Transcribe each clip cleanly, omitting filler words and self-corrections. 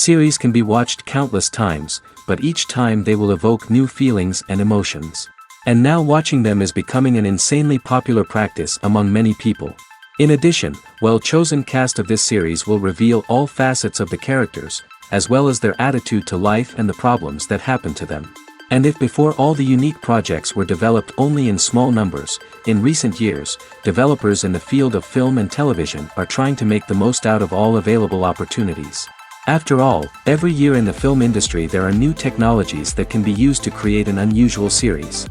Series can be watched countless times, but each time they will evoke new feelings and emotions. And now watching them is becoming an insanely popular practice among many people. In addition, well-chosen cast of this series will reveal all facets of the characters, as well as their attitude to life and the problems that happen to them. And if before all the unique projects were developed only in small numbers, in recent years, developers in the field of film and television are trying to make the most out of all available opportunities. After all, every year in the film industry there are new technologies that can be used to create an unusual series.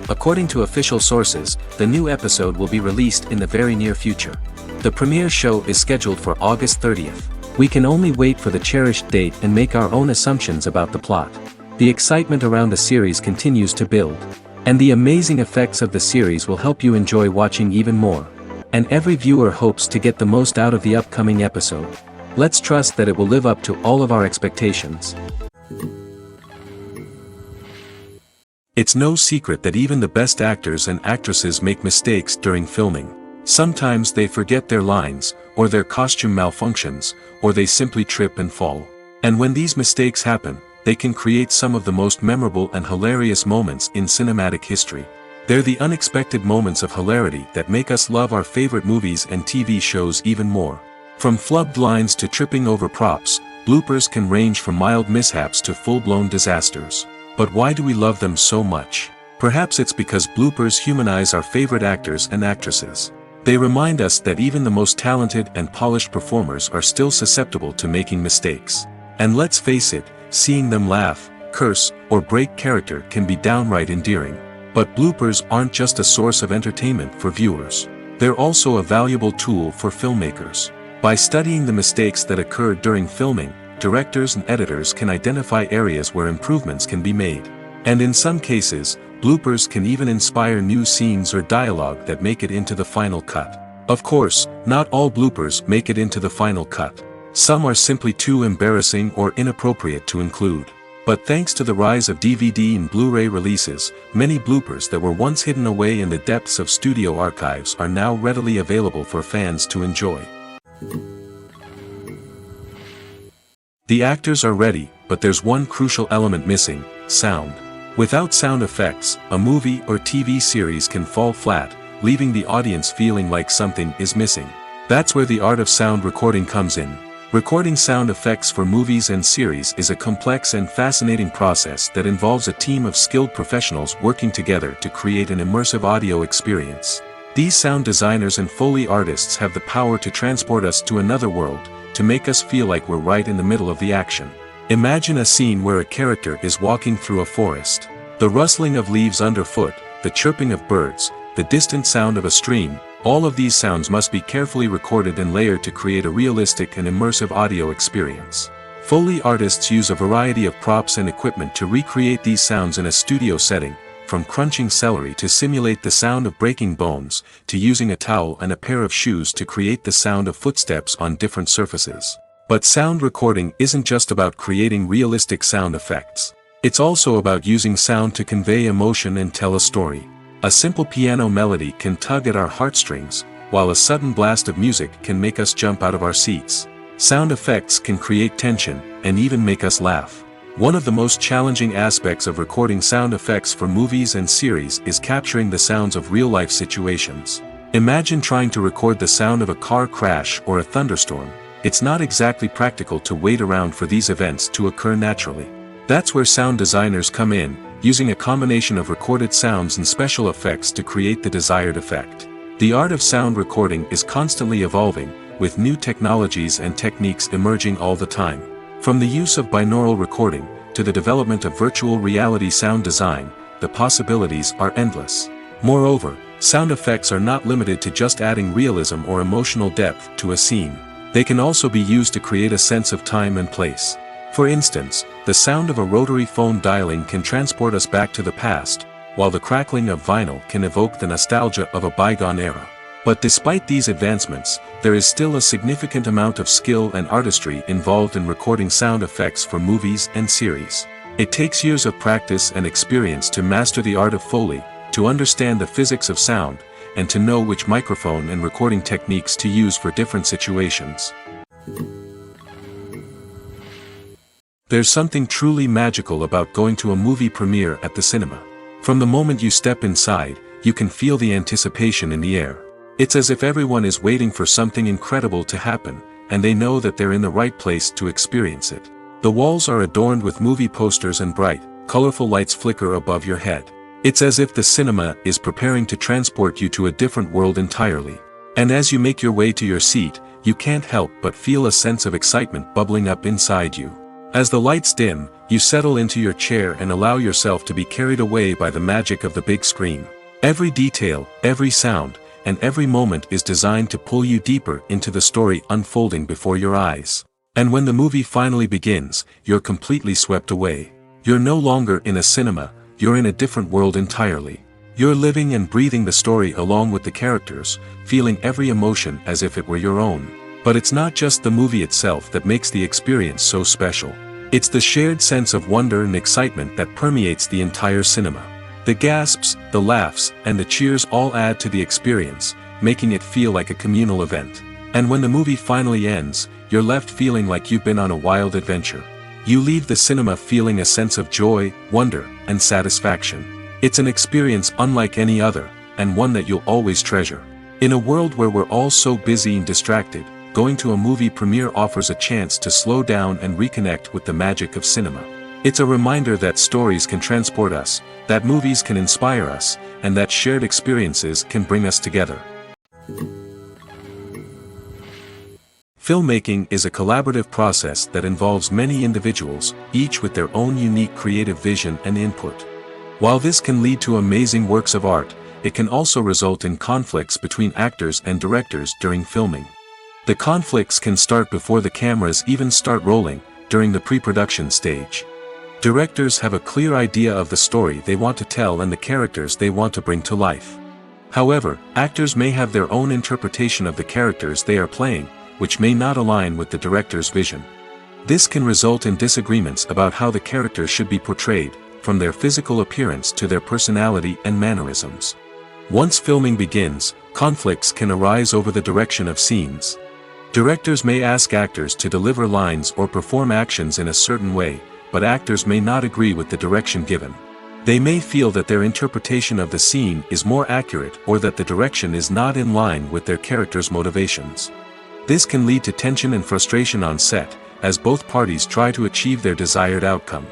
According to official sources, the new episode will be released in the very near future. The premiere show is scheduled for August 30th. We can only wait for the cherished date and make our own assumptions about the plot. The excitement around the series continues to build. And the amazing effects of the series will help you enjoy watching even more. And every viewer hopes to get the most out of the upcoming episode. Let's trust that it will live up to all of our expectations. It's no secret that even the best actors and actresses make mistakes during filming. Sometimes they forget their lines, or their costume malfunctions, or they simply trip and fall. And when these mistakes happen, they can create some of the most memorable and hilarious moments in cinematic history. They're the unexpected moments of hilarity that make us love our favorite movies and TV shows even more. From flubbed lines to tripping over props, bloopers can range from mild mishaps to full-blown disasters. But why do we love them so much? Perhaps it's because bloopers humanize our favorite actors and actresses. They remind us that even the most talented and polished performers are still susceptible to making mistakes. And let's face it, seeing them laugh, curse, or break character can be downright endearing. But bloopers aren't just a source of entertainment for viewers. They're also a valuable tool for filmmakers. By studying the mistakes that occurred during filming, directors and editors can identify areas where improvements can be made. And in some cases, bloopers can even inspire new scenes or dialogue that make it into the final cut. Of course, not all bloopers make it into the final cut. Some are simply too embarrassing or inappropriate to include. But thanks to the rise of DVD and Blu-ray releases, many bloopers that were once hidden away in the depths of studio archives are now readily available for fans to enjoy. The actors are ready, but there's one crucial element missing: sound. Without sound effects, a movie or TV series can fall flat, leaving the audience feeling like something is missing. That's where the art of sound recording comes in. Recording sound effects for movies and series is a complex and fascinating process that involves a team of skilled professionals working together to create an immersive audio experience. These sound designers and Foley artists have the power to transport us to another world, to make us feel like we're right in the middle of the action. Imagine a scene where a character is walking through a forest. The rustling of leaves underfoot, the chirping of birds, the distant sound of a stream, all of these sounds must be carefully recorded and layered to create a realistic and immersive audio experience. Foley artists use a variety of props and equipment to recreate these sounds in a studio setting, from crunching celery to simulate the sound of breaking bones, to using a towel and a pair of shoes to create the sound of footsteps on different surfaces. But sound recording isn't just about creating realistic sound effects. It's also about using sound to convey emotion and tell a story. A simple piano melody can tug at our heartstrings, while a sudden blast of music can make us jump out of our seats. Sound effects can create tension, and even make us laugh. One of the most challenging aspects of recording sound effects for movies and series is capturing the sounds of real-life situations. Imagine trying to record the sound of a car crash or a thunderstorm. It's not exactly practical to wait around for these events to occur naturally. That's where sound designers come in, using a combination of recorded sounds and special effects to create the desired effect. The art of sound recording is constantly evolving, with new technologies and techniques emerging all the time. From the use of binaural recording, to the development of virtual reality sound design, the possibilities are endless. Moreover, sound effects are not limited to just adding realism or emotional depth to a scene. They can also be used to create a sense of time and place. For instance, the sound of a rotary phone dialing can transport us back to the past, while the crackling of vinyl can evoke the nostalgia of a bygone era. But despite these advancements, there is still a significant amount of skill and artistry involved in recording sound effects for movies and series. It takes years of practice and experience to master the art of Foley, to understand the physics of sound, and to know which microphone and recording techniques to use for different situations. There's something truly magical about going to a movie premiere at the cinema. From the moment you step inside, you can feel the anticipation in the air. It's as if everyone is waiting for something incredible to happen, and they know that they're in the right place to experience it. The walls are adorned with movie posters and bright, colorful lights flicker above your head. It's as if the cinema is preparing to transport you to a different world entirely. And as you make your way to your seat, you can't help but feel a sense of excitement bubbling up inside you. As the lights dim, you settle into your chair and allow yourself to be carried away by the magic of the big screen. Every detail, every sound, and every moment is designed to pull you deeper into the story unfolding before your eyes. And when the movie finally begins, you're completely swept away. You're no longer in a cinema, you're in a different world entirely. You're living and breathing the story along with the characters, feeling every emotion as if it were your own. But it's not just the movie itself that makes the experience so special. It's the shared sense of wonder and excitement that permeates the entire cinema. The gasps, the laughs, and the cheers all add to the experience, making it feel like a communal event. And when the movie finally ends, you're left feeling like you've been on a wild adventure. You leave the cinema feeling a sense of joy, wonder, and satisfaction. It's an experience unlike any other, and one that you'll always treasure. In a world where we're all so busy and distracted, going to a movie premiere offers a chance to slow down and reconnect with the magic of cinema. It's a reminder that stories can transport us, that movies can inspire us, and that shared experiences can bring us together. Filmmaking is a collaborative process that involves many individuals, each with their own unique creative vision and input. While this can lead to amazing works of art, it can also result in conflicts between actors and directors during filming. The conflicts can start before the cameras even start rolling, during the pre-production stage. Directors have a clear idea of the story they want to tell and the characters they want to bring to life. However, actors may have their own interpretation of the characters they are playing, which may not align with the director's vision. This can result in disagreements about how the characters should be portrayed, from their physical appearance to their personality and mannerisms. Once filming begins, conflicts can arise over the direction of scenes. Directors may ask actors to deliver lines or perform actions in a certain way, but actors may not agree with the direction given. They may feel that their interpretation of the scene is more accurate or that the direction is not in line with their character's motivations. This can lead to tension and frustration on set, as both parties try to achieve their desired outcome.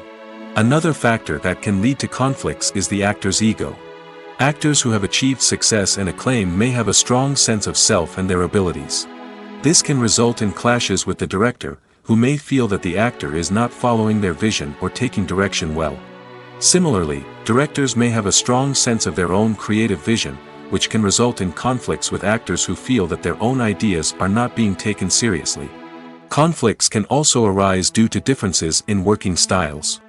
Another factor that can lead to conflicts is the actor's ego. Actors who have achieved success and acclaim may have a strong sense of self and their abilities. This can result in clashes with the director, who may feel that the actor is not following their vision or taking direction well. Similarly, directors may have a strong sense of their own creative vision, which can result in conflicts with actors who feel that their own ideas are not being taken seriously. Conflicts can also arise due to differences in working styles.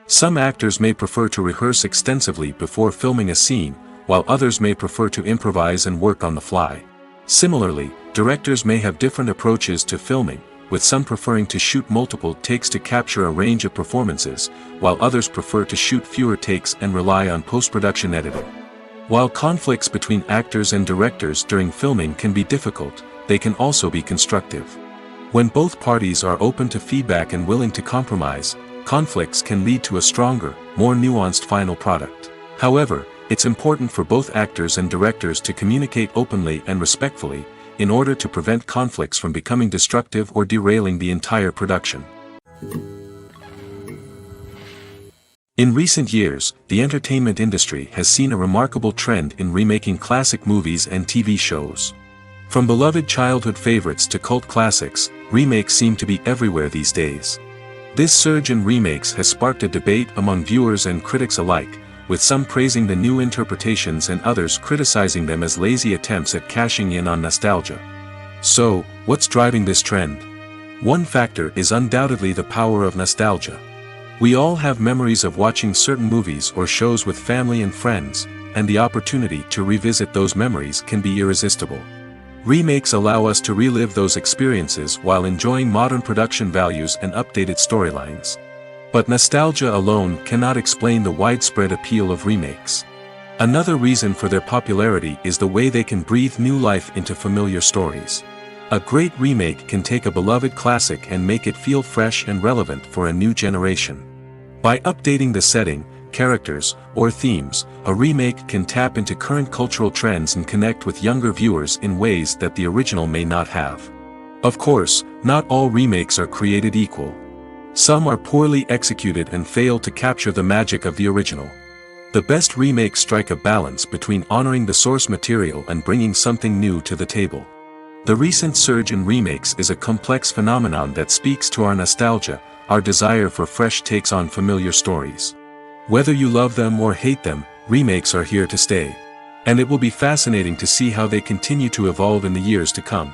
Some actors may prefer to rehearse extensively before filming a scene, while others may prefer to improvise and work on the fly. Similarly, directors may have different approaches to filming, with some preferring to shoot multiple takes to capture a range of performances, while others prefer to shoot fewer takes and rely on post-production editing. While conflicts between actors and directors during filming can be difficult, they can also be constructive. When both parties are open to feedback and willing to compromise, conflicts can lead to a stronger, more nuanced final product. However, it's important for both actors and directors to communicate openly and respectfully, in order to prevent conflicts from becoming destructive or derailing the entire production. In recent years, the entertainment industry has seen a remarkable trend in remaking classic movies and TV shows. From beloved childhood favorites to cult classics, remakes seem to be everywhere these days. This surge in remakes has sparked a debate among viewers and critics alike, with some praising the new interpretations and others criticizing them as lazy attempts at cashing in on nostalgia. So, what's driving this trend? One factor is undoubtedly the power of nostalgia. We all have memories of watching certain movies or shows with family and friends, and the opportunity to revisit those memories can be irresistible. Remakes allow us to relive those experiences while enjoying modern production values and updated storylines. But nostalgia alone cannot explain the widespread appeal of remakes. Another reason for their popularity is the way they can breathe new life into familiar stories. A great remake can take a beloved classic and make it feel fresh and relevant for a new generation. By updating the setting, characters, or themes, a remake can tap into current cultural trends and connect with younger viewers in ways that the original may not have. Of course, not all remakes are created equal. Some are poorly executed and fail to capture the magic of the original. The best remakes strike a balance between honoring the source material and bringing something new to the table. The recent surge in remakes is a complex phenomenon that speaks to our nostalgia, our desire for fresh takes on familiar stories. Whether you love them or hate them, remakes are here to stay. And it will be fascinating to see how they continue to evolve in the years to come.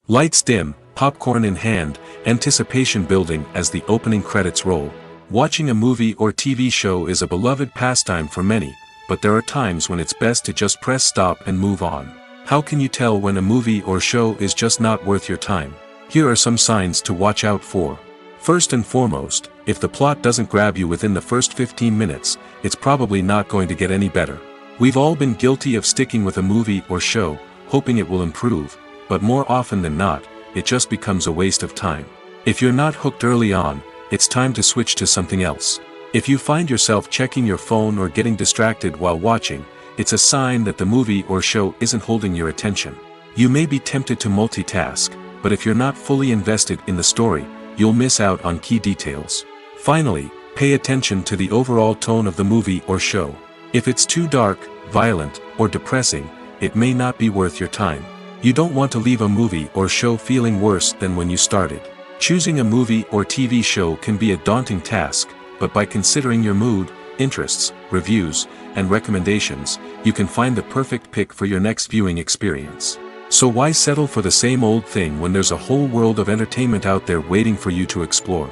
Lights dim, popcorn in hand, anticipation building as the opening credits roll. Watching a movie or TV show is a beloved pastime for many, but there are times when it's best to just press stop and move on. How can you tell when a movie or show is just not worth your time? Here are some signs to watch out for. First and foremost, if the plot doesn't grab you within the first 15 minutes, it's probably not going to get any better. We've all been guilty of sticking with a movie or show, hoping it will improve, but more often than not, it just becomes a waste of time. If you're not hooked early on, it's time to switch to something else. If you find yourself checking your phone or getting distracted while watching, it's a sign that the movie or show isn't holding your attention. You may be tempted to multitask, but if you're not fully invested in the story, you'll miss out on key details. Finally, pay attention to the overall tone of the movie or show. If it's too dark, violent, or depressing, it may not be worth your time. You don't want to leave a movie or show feeling worse than when you started. Choosing a movie or TV show can be a daunting task, but by considering your mood, interests, reviews, and recommendations, you can find the perfect pick for your next viewing experience. So why settle for the same old thing when there's a whole world of entertainment out there waiting for you to explore?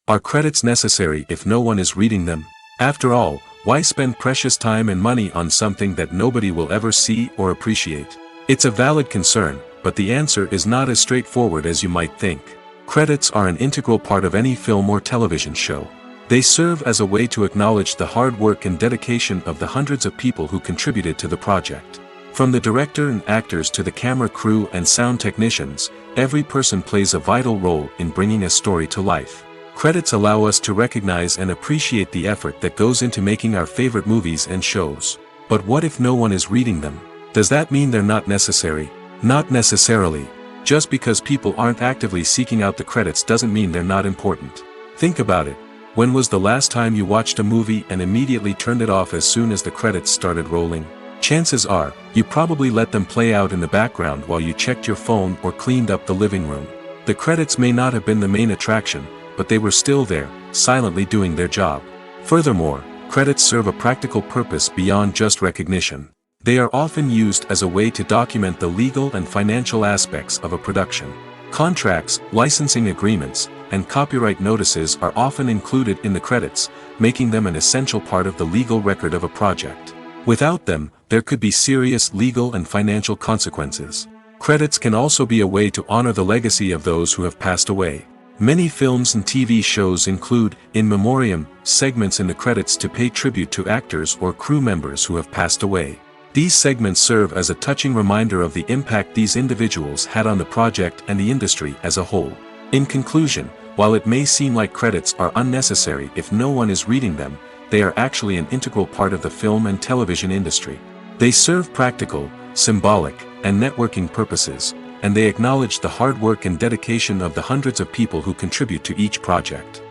Are credits necessary if no one is reading them? After all, why spend precious time and money on something that nobody will ever see or appreciate? It's a valid concern, but the answer is not as straightforward as you might think. Credits are an integral part of any film or television show. They serve as a way to acknowledge the hard work and dedication of the hundreds of people who contributed to the project. From the director and actors to the camera crew and sound technicians, every person plays a vital role in bringing a story to life. Credits allow us to recognize and appreciate the effort that goes into making our favorite movies and shows. But what if no one is reading them? Does that mean they're not necessary? Not necessarily. Just because people aren't actively seeking out the credits doesn't mean they're not important. Think about it. When was the last time you watched a movie and immediately turned it off as soon as the credits started rolling? Chances are, you probably let them play out in the background while you checked your phone or cleaned up the living room. The credits may not have been the main attraction, but they were still there, silently doing their job. Furthermore, credits serve a practical purpose beyond just recognition. They are often used as a way to document the legal and financial aspects of a production. Contracts, licensing agreements, and copyright notices are often included in the credits, making them an essential part of the legal record of a project. Without them, there could be serious legal and financial consequences. Credits can also be a way to honor the legacy of those who have passed away. Many films and TV shows include, in memoriam, segments in the credits to pay tribute to actors or crew members who have passed away. These segments serve as a touching reminder of the impact these individuals had on the project and the industry as a whole. In conclusion, while it may seem like credits are unnecessary if no one is reading them, they are actually an integral part of the film and television industry. They serve practical, symbolic, and networking purposes, and they acknowledge the hard work and dedication of the hundreds of people who contribute to each project.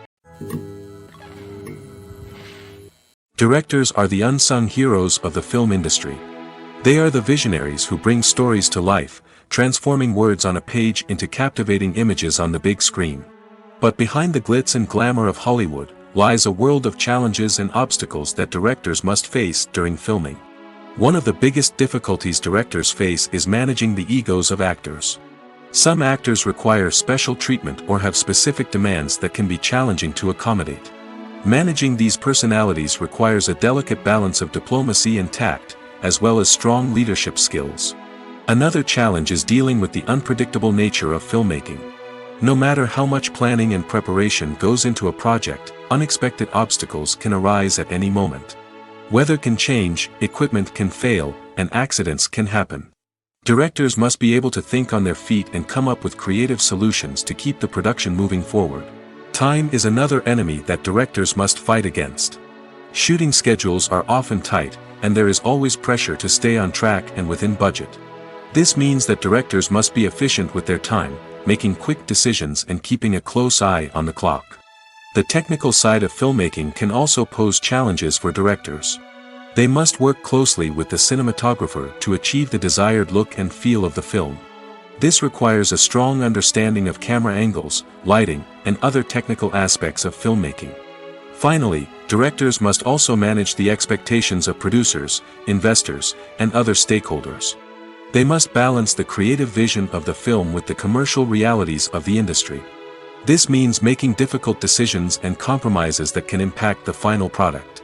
Directors are the unsung heroes of the film industry. They are the visionaries who bring stories to life, transforming words on a page into captivating images on the big screen. But behind the glitz and glamour of Hollywood, lies a world of challenges and obstacles that directors must face during filming. One of the biggest difficulties directors face is managing the egos of actors. Some actors require special treatment or have specific demands that can be challenging to accommodate. Managing these personalities requires a delicate balance of diplomacy and tact, as well as strong leadership skills. Another challenge is dealing with the unpredictable nature of filmmaking. No matter how much planning and preparation goes into a project, unexpected obstacles can arise at any moment. Weather can change, equipment can fail, and accidents can happen. Directors must be able to think on their feet and come up with creative solutions to keep the production moving forward. Time is another enemy that directors must fight against. Shooting schedules are often tight, and there is always pressure to stay on track and within budget. This means that directors must be efficient with their time, making quick decisions and keeping a close eye on the clock. The technical side of filmmaking can also pose challenges for directors. They must work closely with the cinematographer to achieve the desired look and feel of the film. This requires a strong understanding of camera angles, lighting, and other technical aspects of filmmaking. Finally, directors must also manage the expectations of producers, investors, and other stakeholders. They must balance the creative vision of the film with the commercial realities of the industry. This means making difficult decisions and compromises that can impact the final product.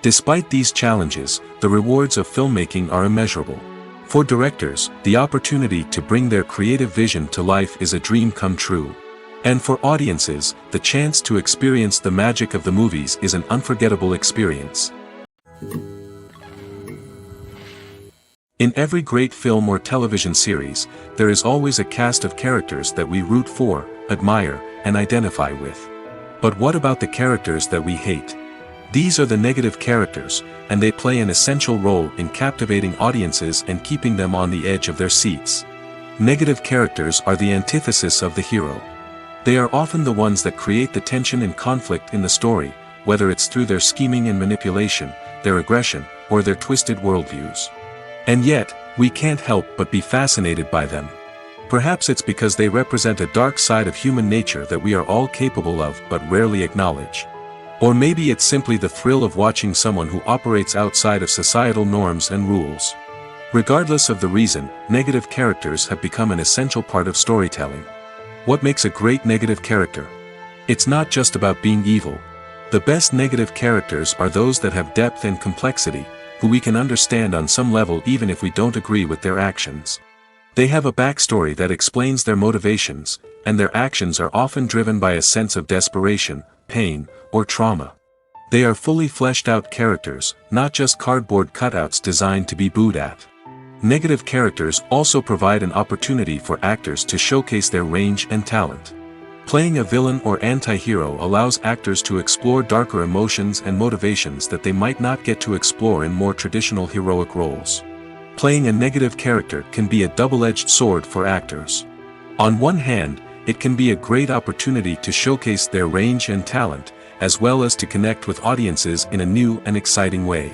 Despite these challenges, the rewards of filmmaking are immeasurable. For directors, the opportunity to bring their creative vision to life is a dream come true. And for audiences, the chance to experience the magic of the movies is an unforgettable experience. In every great film or television series, there is always a cast of characters that we root for, admire, and identify with. But what about the characters that we hate? These are the negative characters, and they play an essential role in captivating audiences and keeping them on the edge of their seats. Negative characters are the antithesis of the hero. They are often the ones that create the tension and conflict in the story, whether it's through their scheming and manipulation, their aggression, or their twisted worldviews. And yet, we can't help but be fascinated by them. Perhaps it's because they represent a dark side of human nature that we are all capable of but rarely acknowledge. Or maybe it's simply the thrill of watching someone who operates outside of societal norms and rules. Regardless of the reason, negative characters have become an essential part of storytelling. What makes a great negative character? It's not just about being evil. The best negative characters are those that have depth and complexity, who we can understand on some level even if we don't agree with their actions. They have a backstory that explains their motivations, and their actions are often driven by a sense of desperation, pain, or trauma. They are fully fleshed out characters, not just cardboard cutouts designed to be booed at. Negative characters also provide an opportunity for actors to showcase their range and talent. Playing a villain or anti-hero allows actors to explore darker emotions and motivations that they might not get to explore in more traditional heroic roles. Playing a negative character can be a double-edged sword for actors. On one hand, it can be a great opportunity to showcase their range and talent, as well as to connect with audiences in a new and exciting way.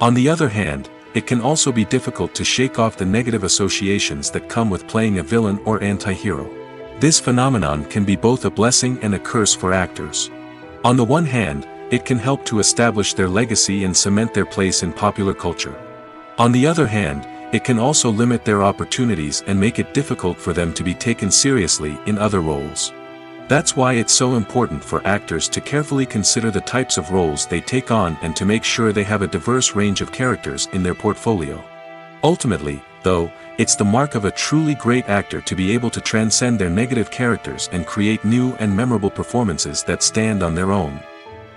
On the other hand, it can also be difficult to shake off the negative associations that come with playing a villain or anti-hero. This phenomenon can be both a blessing and a curse for actors. On the one hand, it can help to establish their legacy and cement their place in popular culture. On the other hand, it can also limit their opportunities and make it difficult for them to be taken seriously in other roles. That's why it's so important for actors to carefully consider the types of roles they take on and to make sure they have a diverse range of characters in their portfolio. Ultimately, though, it's the mark of a truly great actor to be able to transcend their negative characters and create new and memorable performances that stand on their own.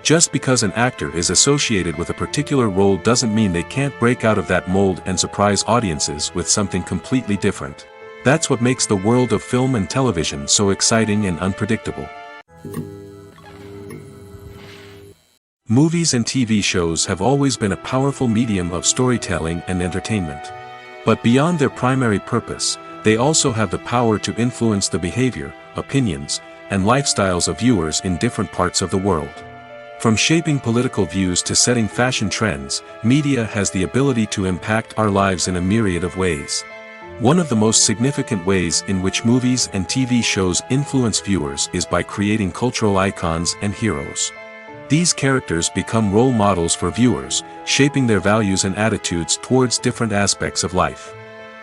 Just because an actor is associated with a particular role doesn't mean they can't break out of that mold and surprise audiences with something completely different. That's what makes the world of film and television so exciting and unpredictable. Movies and TV shows have always been a powerful medium of storytelling and entertainment. But beyond their primary purpose, they also have the power to influence the behavior, opinions, and lifestyles of viewers in different parts of the world. From shaping political views to setting fashion trends, media has the ability to impact our lives in a myriad of ways. One of the most significant ways in which movies and TV shows influence viewers is by creating cultural icons and heroes. These characters become role models for viewers, shaping their values and attitudes towards different aspects of life.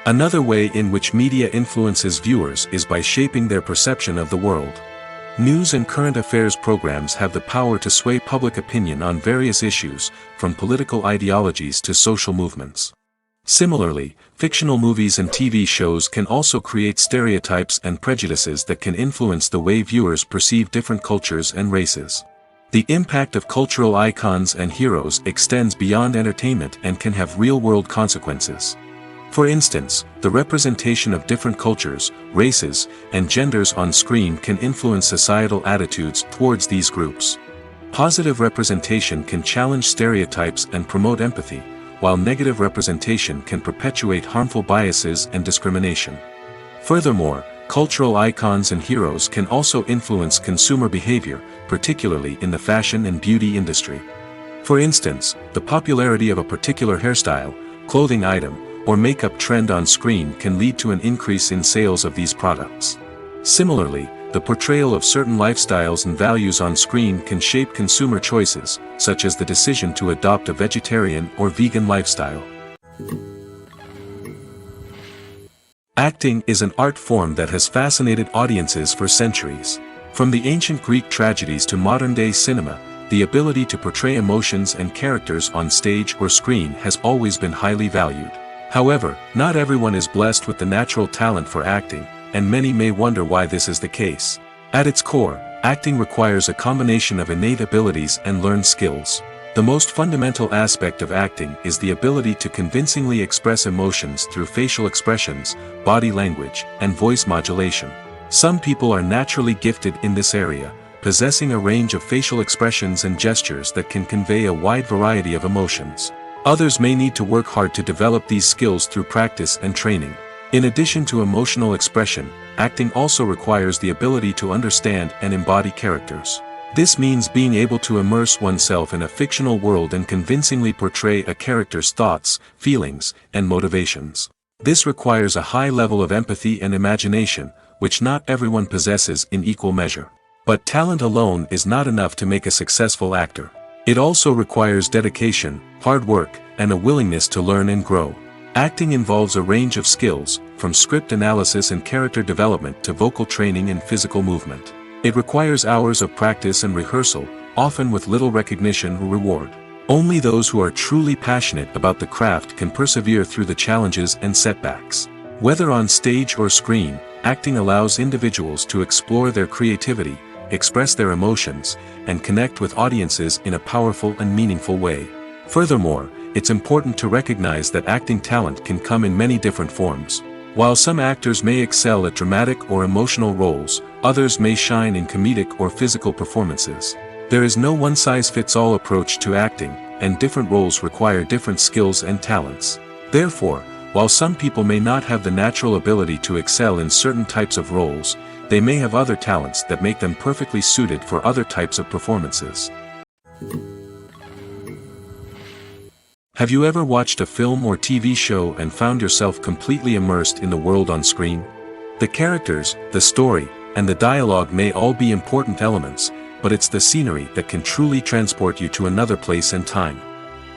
Another way in which media influences viewers is by shaping their perception of the world. News and current affairs programs have the power to sway public opinion on various issues, from political ideologies to social movements. Similarly, fictional movies and TV shows can also create stereotypes and prejudices that can influence the way viewers perceive different cultures and races. The impact of cultural icons and heroes extends beyond entertainment and can have real-world consequences. For instance, the representation of different cultures, races, and genders on screen can influence societal attitudes towards these groups. Positive representation can challenge stereotypes and promote empathy, while negative representation can perpetuate harmful biases and discrimination. Furthermore, cultural icons and heroes can also influence consumer behavior, particularly in the fashion and beauty industry. For instance, the popularity of a particular hairstyle, clothing item, or makeup trend on screen can lead to an increase in sales of these products. Similarly, the portrayal of certain lifestyles and values on screen can shape consumer choices, such as the decision to adopt a vegetarian or vegan lifestyle. Acting is an art form that has fascinated audiences for centuries. From the ancient Greek tragedies to modern-day cinema, the ability to portray emotions and characters on stage or screen has always been highly valued. However, not everyone is blessed with the natural talent for acting, and many may wonder why this is the case. At its core, acting requires a combination of innate abilities and learned skills. The most fundamental aspect of acting is the ability to convincingly express emotions through facial expressions, body language, and voice modulation. Some people are naturally gifted in this area, possessing a range of facial expressions and gestures that can convey a wide variety of emotions. Others may need to work hard to develop these skills through practice and training. In addition to emotional expression, acting also requires the ability to understand and embody characters. This means being able to immerse oneself in a fictional world and convincingly portray a character's thoughts, feelings, and motivations. This requires a high level of empathy and imagination, which not everyone possesses in equal measure. But talent alone is not enough to make a successful actor. It also requires dedication, hard work, and a willingness to learn and grow. Acting involves a range of skills, from script analysis and character development to vocal training and physical movement. It requires hours of practice and rehearsal, often with little recognition or reward. Only those who are truly passionate about the craft can persevere through the challenges and setbacks. Whether on stage or screen, acting allows individuals to explore their creativity, express their emotions, and connect with audiences in a powerful and meaningful way. Furthermore, it's important to recognize that acting talent can come in many different forms. While some actors may excel at dramatic or emotional roles, others may shine in comedic or physical performances. There is no one-size-fits-all approach to acting, and different roles require different skills and talents. Therefore, while some people may not have the natural ability to excel in certain types of roles, they may have other talents that make them perfectly suited for other types of performances. Have you ever watched a film or TV show and found yourself completely immersed in the world on screen? The characters, the story, and the dialogue may all be important elements, but it's the scenery that can truly transport you to another place and time.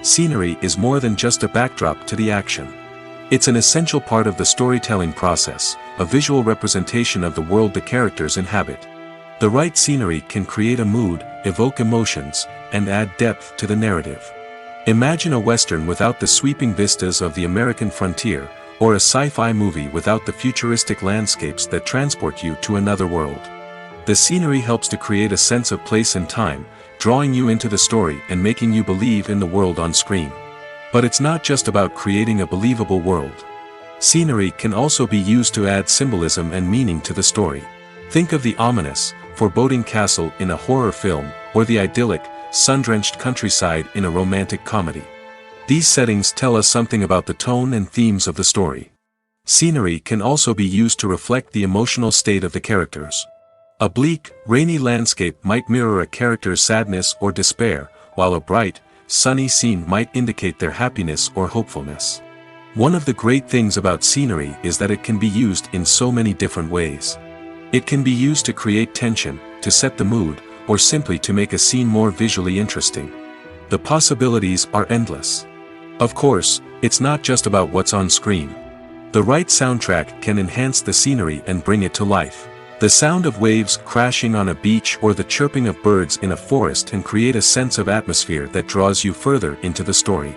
Scenery is more than just a backdrop to the action. It's an essential part of the storytelling process, a visual representation of the world the characters inhabit. The right scenery can create a mood, evoke emotions, and add depth to the narrative. Imagine a Western without the sweeping vistas of the American frontier, or a sci-fi movie without the futuristic landscapes that transport you to another world. The scenery helps to create a sense of place and time, drawing you into the story and making you believe in the world on screen. But it's not just about creating a believable world. Scenery can also be used to add symbolism and meaning to the story. Think of the ominous, foreboding castle in a horror film, or the idyllic, sun-drenched countryside in a romantic comedy. These settings tell us something about the tone and themes of the story. Scenery can also be used to reflect the emotional state of the characters. A bleak, rainy landscape might mirror a character's sadness or despair, while a bright, sunny scene might indicate their happiness or hopefulness. One of the great things about scenery is that it can be used in so many different ways. It can be used to create tension, to set the mood, or simply to make a scene more visually interesting. The possibilities are endless. Of course, it's not just about what's on screen. The right soundtrack can enhance the scenery and bring it to life. The sound of waves crashing on a beach or the chirping of birds in a forest can create a sense of atmosphere that draws you further into the story.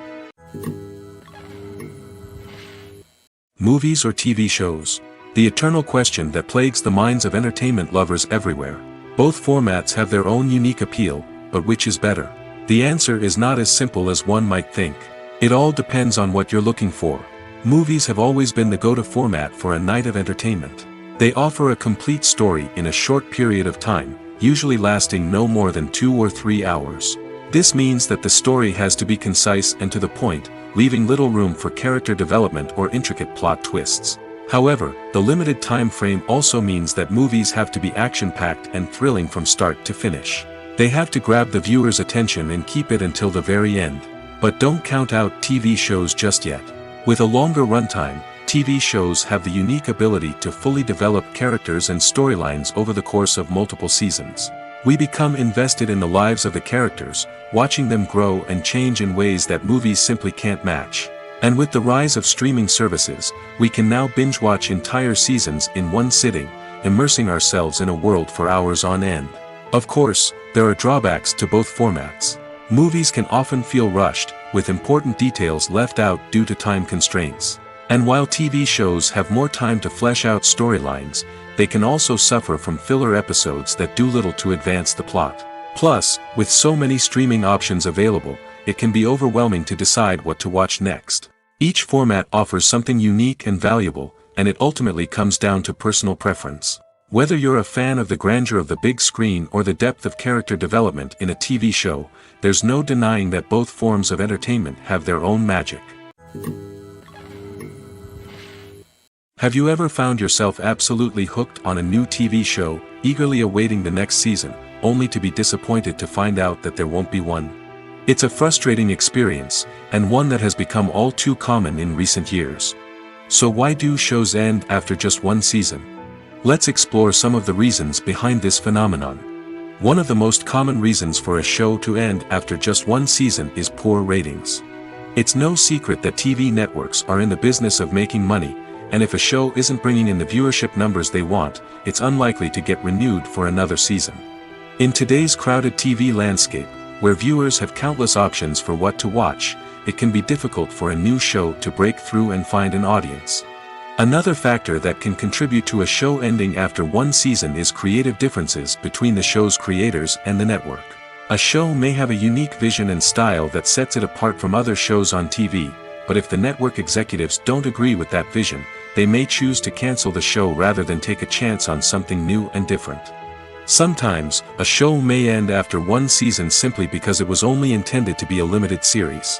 Movies or TV shows? The eternal question that plagues the minds of entertainment lovers everywhere. Both formats have their own unique appeal, but which is better? The answer is not as simple as one might think. It all depends on what you're looking for. Movies have always been the go-to format for a night of entertainment. They offer a complete story in a short period of time, usually lasting no more than 2 or 3 hours. This means that the story has to be concise and to the point, leaving little room for character development or intricate plot twists. However, the limited time frame also means that movies have to be action-packed and thrilling from start to finish. They have to grab the viewer's attention and keep it until the very end. But don't count out TV shows just yet. With a longer runtime, TV shows have the unique ability to fully develop characters and storylines over the course of multiple seasons. We become invested in the lives of the characters, watching them grow and change in ways that movies simply can't match. And with the rise of streaming services, we can now binge-watch entire seasons in one sitting, immersing ourselves in a world for hours on end. Of course, there are drawbacks to both formats. Movies can often feel rushed, with important details left out due to time constraints. And while TV shows have more time to flesh out storylines, they can also suffer from filler episodes that do little to advance the plot. Plus, with so many streaming options available, it can be overwhelming to decide what to watch next. Each format offers something unique and valuable, and it ultimately comes down to personal preference. Whether you're a fan of the grandeur of the big screen or the depth of character development in a TV show, there's no denying that both forms of entertainment have their own magic. Have you ever found yourself absolutely hooked on a new TV show, eagerly awaiting the next season, only to be disappointed to find out that there won't be one? It's a frustrating experience, and one that has become all too common in recent years. So why do shows end after just one season? Let's explore some of the reasons behind this phenomenon. One of the most common reasons for a show to end after just one season is poor ratings. It's no secret that TV networks are in the business of making money, and if a show isn't bringing in the viewership numbers they want, it's unlikely to get renewed for another season. In today's crowded TV landscape, where viewers have countless options for what to watch, it can be difficult for a new show to break through and find an audience. Another factor that can contribute to a show ending after one season is creative differences between the show's creators and the network. A show may have a unique vision and style that sets it apart from other shows on TV, but if the network executives don't agree with that vision, they may choose to cancel the show rather than take a chance on something new and different. Sometimes, a show may end after one season simply because it was only intended to be a limited series.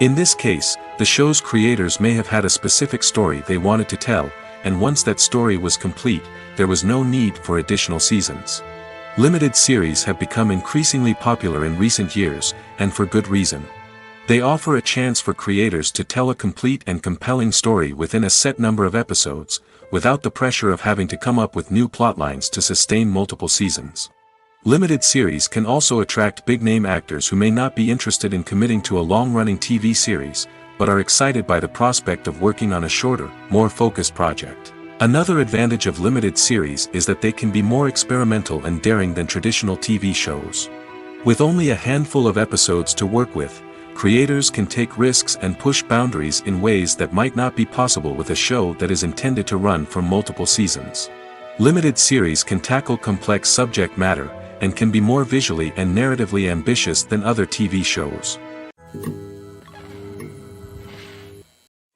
In this case, the show's creators may have had a specific story they wanted to tell, and once that story was complete, there was no need for additional seasons. Limited series have become increasingly popular in recent years, and for good reason. They offer a chance for creators to tell a complete and compelling story within a set number of episodes, without the pressure of having to come up with new plotlines to sustain multiple seasons. Limited series can also attract big-name actors who may not be interested in committing to a long-running TV series, but are excited by the prospect of working on a shorter, more focused project. Another advantage of limited series is that they can be more experimental and daring than traditional TV shows. With only a handful of episodes to work with, creators can take risks and push boundaries in ways that might not be possible with a show that is intended to run for multiple seasons. Limited series can tackle complex subject matter, and can be more visually and narratively ambitious than other TV shows.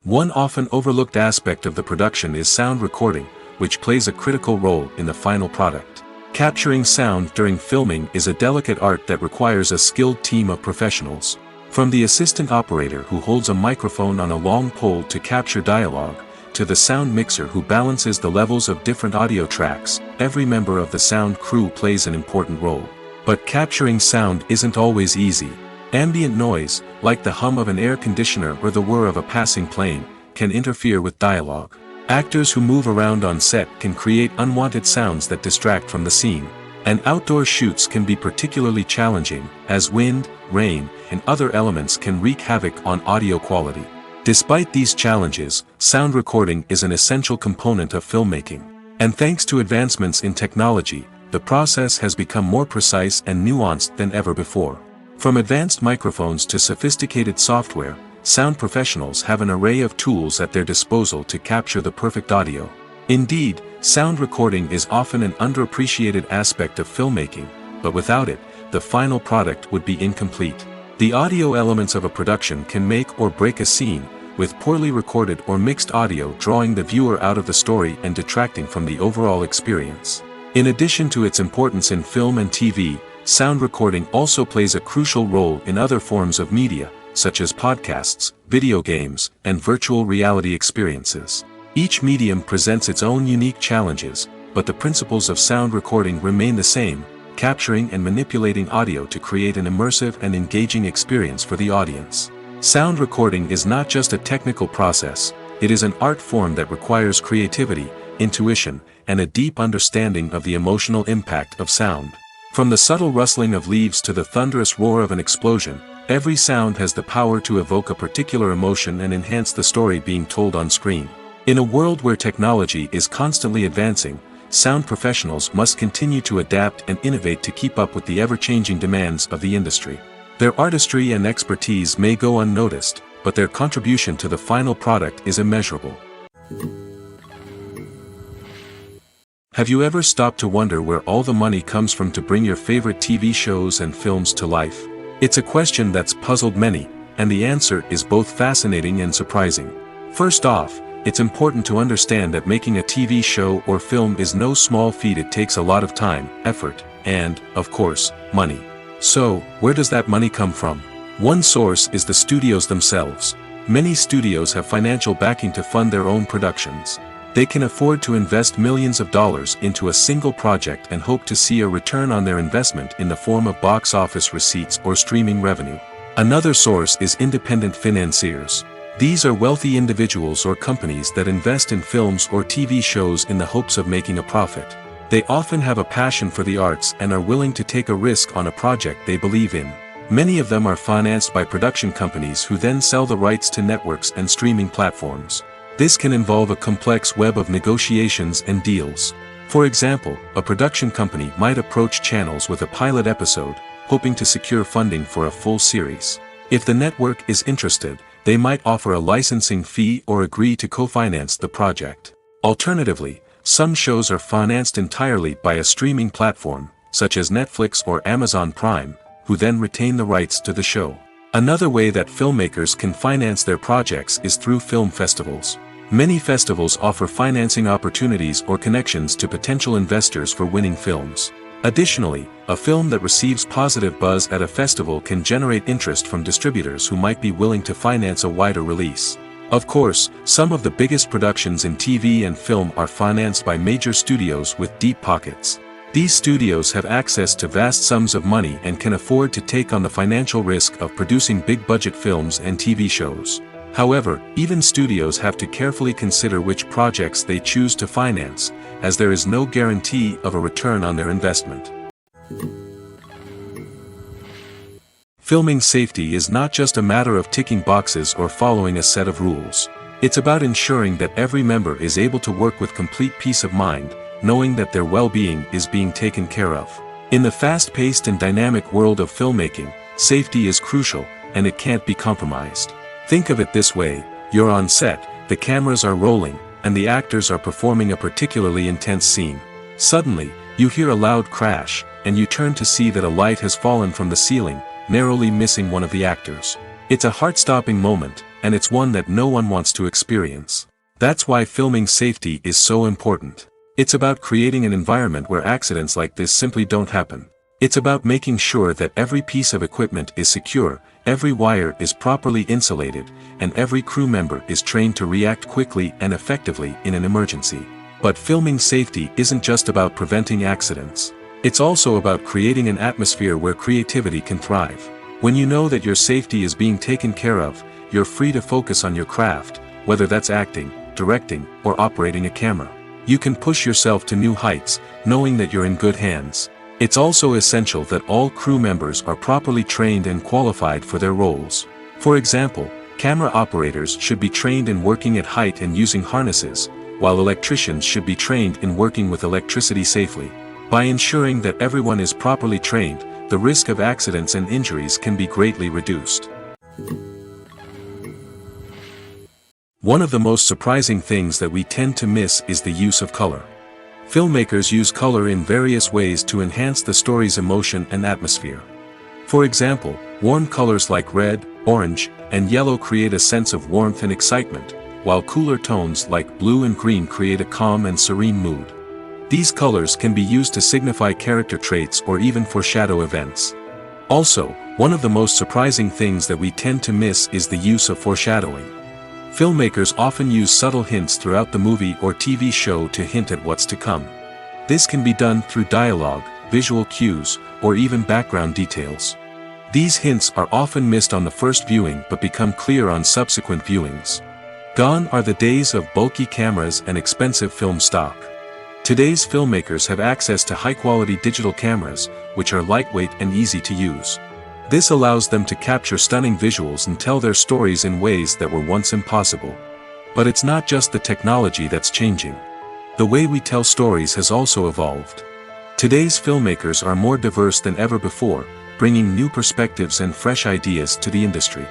One often overlooked aspect of the production is sound recording, which plays a critical role in the final product. Capturing sound during filming is a delicate art that requires a skilled team of professionals. From the assistant operator who holds a microphone on a long pole to capture dialogue, to the sound mixer who balances the levels of different audio tracks, every member of the sound crew plays an important role. But capturing sound isn't always easy. Ambient noise, like the hum of an air conditioner or the whir of a passing plane, can interfere with dialogue. Actors who move around on set can create unwanted sounds that distract from the scene. And outdoor shoots can be particularly challenging, as wind, rain, and other elements can wreak havoc on audio quality. Despite these challenges, sound recording is an essential component of filmmaking. And thanks to advancements in technology, the process has become more precise and nuanced than ever before. From advanced microphones to sophisticated software, sound professionals have an array of tools at their disposal to capture the perfect audio. Indeed, sound recording is often an underappreciated aspect of filmmaking, but without it, the final product would be incomplete. The audio elements of a production can make or break a scene, with poorly recorded or mixed audio drawing the viewer out of the story and detracting from the overall experience. In addition to its importance in film and TV, sound recording also plays a crucial role in other forms of media, such as podcasts, video games, and virtual reality experiences. Each medium presents its own unique challenges, but the principles of sound recording remain the same, capturing and manipulating audio to create an immersive and engaging experience for the audience. Sound recording is not just a technical process, it is an art form that requires creativity, intuition, and a deep understanding of the emotional impact of sound. From the subtle rustling of leaves to the thunderous roar of an explosion, every sound has the power to evoke a particular emotion and enhance the story being told on screen. In a world where technology is constantly advancing, sound professionals must continue to adapt and innovate to keep up with the ever-changing demands of the industry. Their artistry and expertise may go unnoticed, but their contribution to the final product is immeasurable. Have you ever stopped to wonder where all the money comes from to bring your favorite TV shows and films to life? It's a question that's puzzled many, and the answer is both fascinating and surprising. First off, it's important to understand that making a TV show or film is no small feat. It takes a lot of time, effort, and, of course, money. So, where does that money come from? One source is the studios themselves. Many studios have financial backing to fund their own productions. They can afford to invest millions of dollars into a single project and hope to see a return on their investment in the form of box office receipts or streaming revenue. Another source is independent financiers. These are wealthy individuals or companies that invest in films or TV shows in the hopes of making a profit. They often have a passion for the arts and are willing to take a risk on a project they believe in. Many of them are financed by production companies who then sell the rights to networks and streaming platforms. This can involve a complex web of negotiations and deals. For example, a production company might approach channels with a pilot episode, hoping to secure funding for a full series. If the network is interested, they might offer a licensing fee or agree to co-finance the project. Alternatively, some shows are financed entirely by a streaming platform, such as Netflix or Amazon Prime, who then retain the rights to the show. Another way that filmmakers can finance their projects is through film festivals. Many festivals offer financing opportunities or connections to potential investors for winning films. Additionally, a film that receives positive buzz at a festival can generate interest from distributors who might be willing to finance a wider release. Of course, some of the biggest productions in TV and film are financed by major studios with deep pockets. These studios have access to vast sums of money and can afford to take on the financial risk of producing big-budget films and TV shows. However, even studios have to carefully consider which projects they choose to finance, as there is no guarantee of a return on their investment. Filming safety is not just a matter of ticking boxes or following a set of rules. It's about ensuring that every member is able to work with complete peace of mind, knowing that their well-being is being taken care of. In the fast-paced and dynamic world of filmmaking, safety is crucial, and it can't be compromised. Think of it this way: you're on set, the cameras are rolling, and the actors are performing a particularly intense scene. Suddenly, you hear a loud crash, and you turn to see that a light has fallen from the ceiling, narrowly missing one of the actors. It's a heart-stopping moment, and it's one that no one wants to experience. That's why filming safety is so important. It's about creating an environment where accidents like this simply don't happen. It's about making sure that every piece of equipment is secure, every wire is properly insulated, and every crew member is trained to react quickly and effectively in an emergency. But filming safety isn't just about preventing accidents. It's also about creating an atmosphere where creativity can thrive. When you know that your safety is being taken care of, you're free to focus on your craft, whether that's acting, directing, or operating a camera. You can push yourself to new heights, knowing that you're in good hands. It's also essential that all crew members are properly trained and qualified for their roles. For example, camera operators should be trained in working at height and using harnesses, while electricians should be trained in working with electricity safely. By ensuring that everyone is properly trained, the risk of accidents and injuries can be greatly reduced. One of the most surprising things that we tend to miss is the use of color. Filmmakers use color in various ways to enhance the story's emotion and atmosphere. For example, warm colors like red, orange, and yellow create a sense of warmth and excitement, while cooler tones like blue and green create a calm and serene mood. These colors can be used to signify character traits or even foreshadow events. Also, one of the most surprising things that we tend to miss is the use of foreshadowing. Filmmakers often use subtle hints throughout the movie or TV show to hint at what's to come. This can be done through dialogue, visual cues, or even background details. These hints are often missed on the first viewing but become clear on subsequent viewings. Gone are the days of bulky cameras and expensive film stock. Today's filmmakers have access to high-quality digital cameras, which are lightweight and easy to use. This allows them to capture stunning visuals and tell their stories in ways that were once impossible. But it's not just the technology that's changing. The way we tell stories has also evolved. Today's filmmakers are more diverse than ever before, bringing new perspectives and fresh ideas to the industry.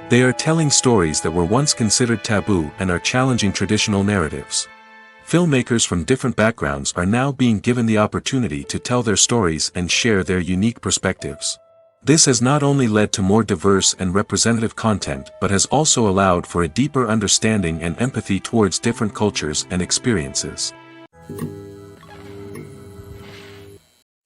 They are telling stories that were once considered taboo and are challenging traditional narratives. Filmmakers from different backgrounds are now being given the opportunity to tell their stories and share their unique perspectives. This has not only led to more diverse and representative content but has also allowed for a deeper understanding and empathy towards different cultures and experiences.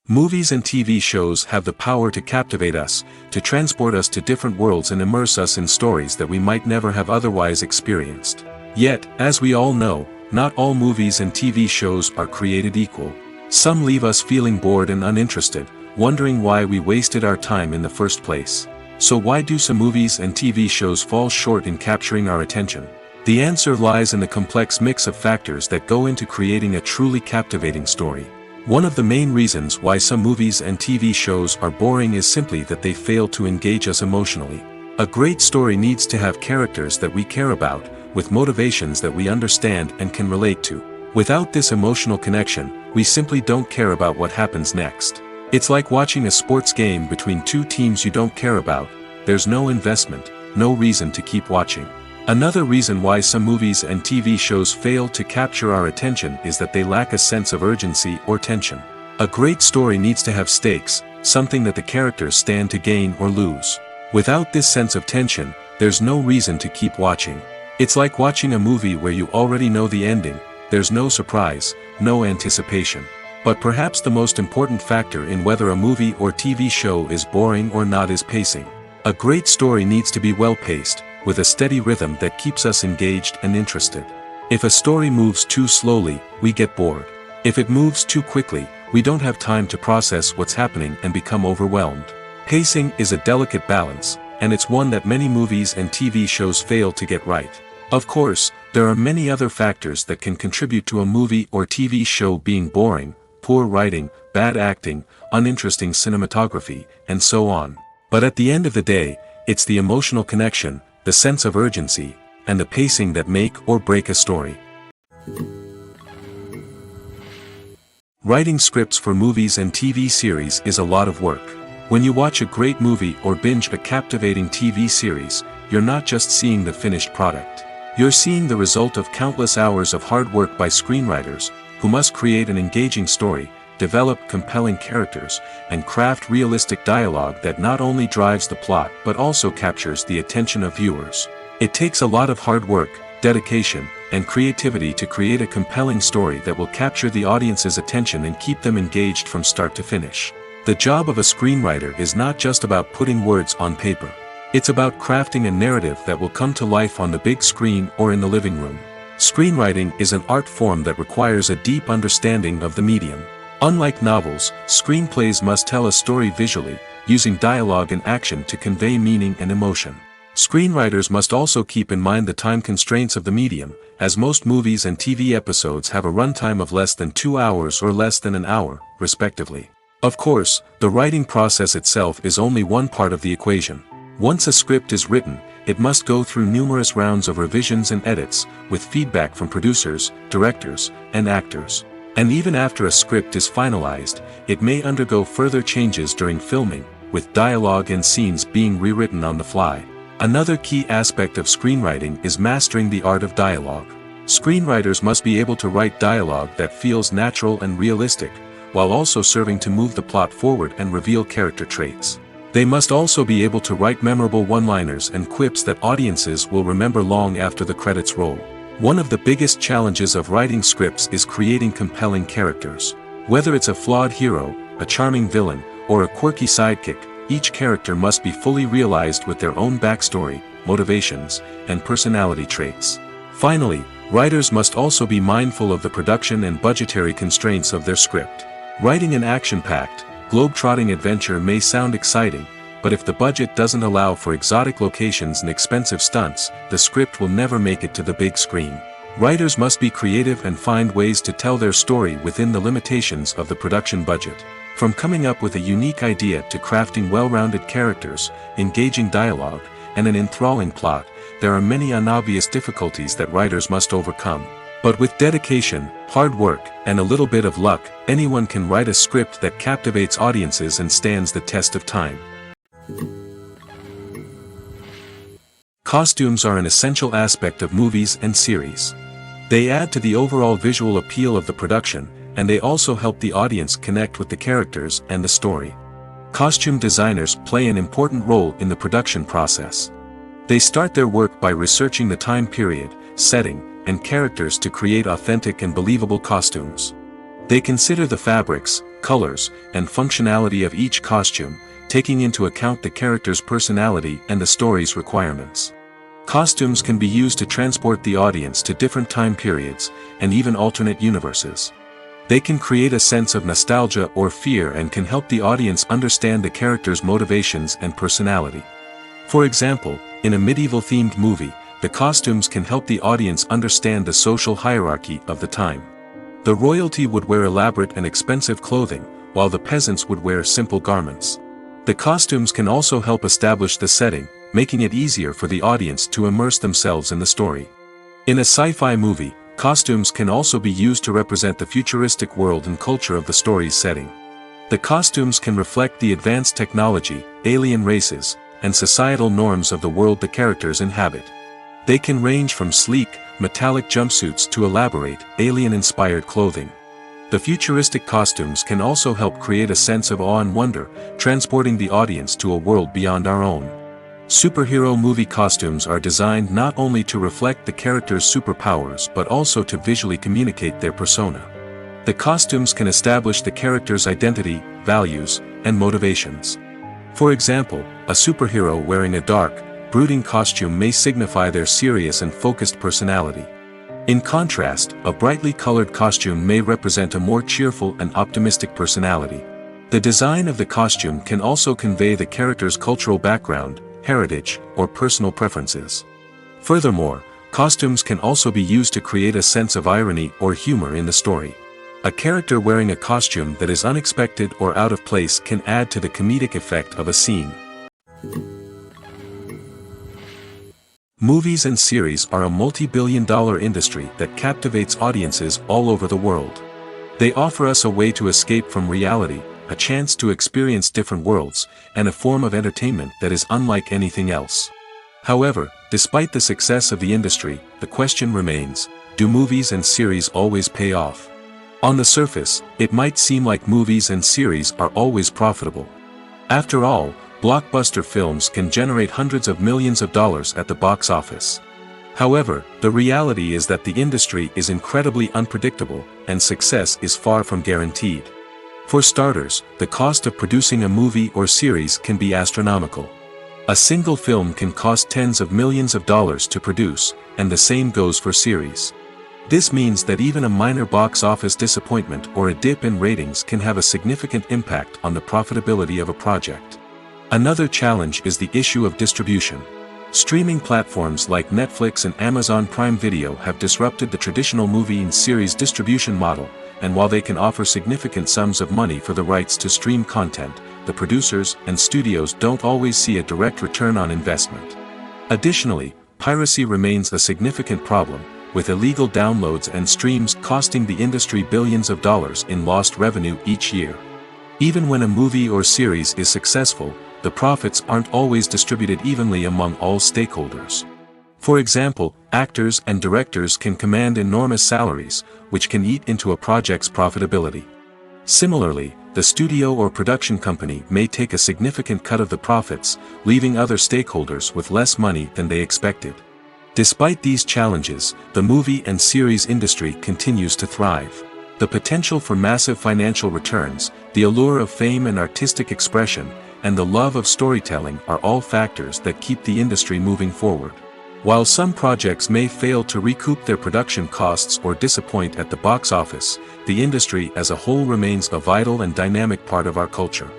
Movies and TV shows have the power to captivate us, to transport us to different worlds and immerse us in stories that we might never have otherwise experienced. Yet, as we all know, not all movies and TV shows are created equal. Some leave us feeling bored and uninterested, wondering why we wasted our time in the first place. So why do some movies and TV shows fall short in capturing our attention? The answer lies in the complex mix of factors that go into creating a truly captivating story. One of the main reasons why some movies and TV shows are boring is simply that they fail to engage us emotionally. A great story needs to have characters that we care about, with motivations that we understand and can relate to. Without this emotional connection, we simply don't care about what happens next. It's like watching a sports game between two teams you don't care about. There's no investment, no reason to keep watching. Another reason why some movies and TV shows fail to capture our attention is that they lack a sense of urgency or tension. A great story needs to have stakes, something that the characters stand to gain or lose. Without this sense of tension, there's no reason to keep watching. It's like watching a movie where you already know the ending. There's no surprise, no anticipation. But perhaps the most important factor in whether a movie or TV show is boring or not is pacing. A great story needs to be well-paced, with a steady rhythm that keeps us engaged and interested. If a story moves too slowly, we get bored. If it moves too quickly, we don't have time to process what's happening and become overwhelmed. Pacing is a delicate balance, and it's one that many movies and TV shows fail to get right. Of course, there are many other factors that can contribute to a movie or TV show being boring: poor writing, bad acting, uninteresting cinematography, and so on. But at the end of the day, it's the emotional connection, the sense of urgency, and the pacing that make or break a story. Writing scripts for movies and TV series is a lot of work. When you watch a great movie or binge a captivating TV series, you're not just seeing the finished product. You're seeing the result of countless hours of hard work by screenwriters, who must create an engaging story, develop compelling characters, and craft realistic dialogue that not only drives the plot but also captures the attention of viewers. It takes a lot of hard work, dedication, and creativity to create a compelling story that will capture the audience's attention and keep them engaged from start to finish. The job of a screenwriter is not just about putting words on paper. It's about crafting a narrative that will come to life on the big screen or in the living room. Screenwriting is an art form that requires a deep understanding of the medium. Unlike novels, screenplays must tell a story visually, using dialogue and action to convey meaning and emotion. Screenwriters must also keep in mind the time constraints of the medium, as most movies and TV episodes have a runtime of less than 2 hours or less than an hour, respectively. Of course, the writing process itself is only one part of the equation. Once a script is written, it must go through numerous rounds of revisions and edits, with feedback from producers, directors, and actors. And even after a script is finalized, it may undergo further changes during filming, with dialogue and scenes being rewritten on the fly. Another key aspect of screenwriting is mastering the art of dialogue. Screenwriters must be able to write dialogue that feels natural and realistic, while also serving to move the plot forward and reveal character traits. They must also be able to write memorable one-liners and quips that audiences will remember long after the credits roll. One of the biggest challenges of writing scripts is creating compelling characters. Whether it's a flawed hero, a charming villain, or a quirky sidekick, each character must be fully realized with their own backstory, motivations, and personality traits. Finally, writers must also be mindful of the production and budgetary constraints of their script. Writing an action-packed, globe-trotting adventure may sound exciting, but if the budget doesn't allow for exotic locations and expensive stunts, the script will never make it to the big screen. Writers must be creative and find ways to tell their story within the limitations of the production budget. From coming up with a unique idea to crafting well-rounded characters, engaging dialogue, and an enthralling plot, there are many unobvious difficulties that writers must overcome. But with dedication, hard work, and a little bit of luck, anyone can write a script that captivates audiences and stands the test of time. Costumes are an essential aspect of movies and series. They add to the overall visual appeal of the production, and they also help the audience connect with the characters and the story. Costume designers play an important role in the production process. They start their work by researching the time period, setting, and characters to create authentic and believable costumes. They consider the fabrics, colors, and functionality of each costume, taking into account the character's personality and the story's requirements. Costumes can be used to transport the audience to different time periods, and even alternate universes. They can create a sense of nostalgia or fear and can help the audience understand the character's motivations and personality. For example, in a medieval-themed movie, the costumes can help the audience understand the social hierarchy of the time. The royalty would wear elaborate and expensive clothing, while the peasants would wear simple garments. The costumes can also help establish the setting, making it easier for the audience to immerse themselves in the story. In a sci-fi movie, costumes can also be used to represent the futuristic world and culture of the story's setting. The costumes can reflect the advanced technology, alien races, and societal norms of the world the characters inhabit. They can range from sleek, metallic jumpsuits to elaborate, alien-inspired clothing. The futuristic costumes can also help create a sense of awe and wonder, transporting the audience to a world beyond our own. Superhero movie costumes are designed not only to reflect the character's superpowers but also to visually communicate their persona. The costumes can establish the character's identity, values, and motivations. For example, a superhero wearing a dark, brooding costume may signify their serious and focused personality. In contrast, a brightly colored costume may represent a more cheerful and optimistic personality. The design of the costume can also convey the character's cultural background, heritage, or personal preferences. Furthermore, costumes can also be used to create a sense of irony or humor in the story. A character wearing a costume that is unexpected or out of place can add to the comedic effect of a scene. Movies and series are a multi-billion-dollar industry that captivates audiences all over the world. They offer us a way to escape from reality, a chance to experience different worlds, and a form of entertainment that is unlike anything else. However, despite the success of the industry, the question remains, do movies and series always pay off? On the surface, it might seem like movies and series are always profitable. After all, blockbuster films can generate hundreds of millions of dollars at the box office. However, the reality is that the industry is incredibly unpredictable, and success is far from guaranteed. For starters, the cost of producing a movie or series can be astronomical. A single film can cost tens of millions of dollars to produce, and the same goes for series. This means that even a minor box office disappointment or a dip in ratings can have a significant impact on the profitability of a project. Another challenge is the issue of distribution. Streaming platforms like Netflix and Amazon Prime Video have disrupted the traditional movie and series distribution model, and while they can offer significant sums of money for the rights to stream content, the producers and studios don't always see a direct return on investment. Additionally, piracy remains a significant problem, with illegal downloads and streams costing the industry billions of dollars in lost revenue each year. Even when a movie or series is successful, the profits aren't always distributed evenly among all stakeholders. For example, actors and directors can command enormous salaries, which can eat into a project's profitability. Similarly, the studio or production company may take a significant cut of the profits, leaving other stakeholders with less money than they expected. Despite these challenges, the movie and series industry continues to thrive. The potential for massive financial returns, the allure of fame and artistic expression, and the love of storytelling are all factors that keep the industry moving forward. While some projects may fail to recoup their production costs or disappoint at the box office, the industry as a whole remains a vital and dynamic part of our culture.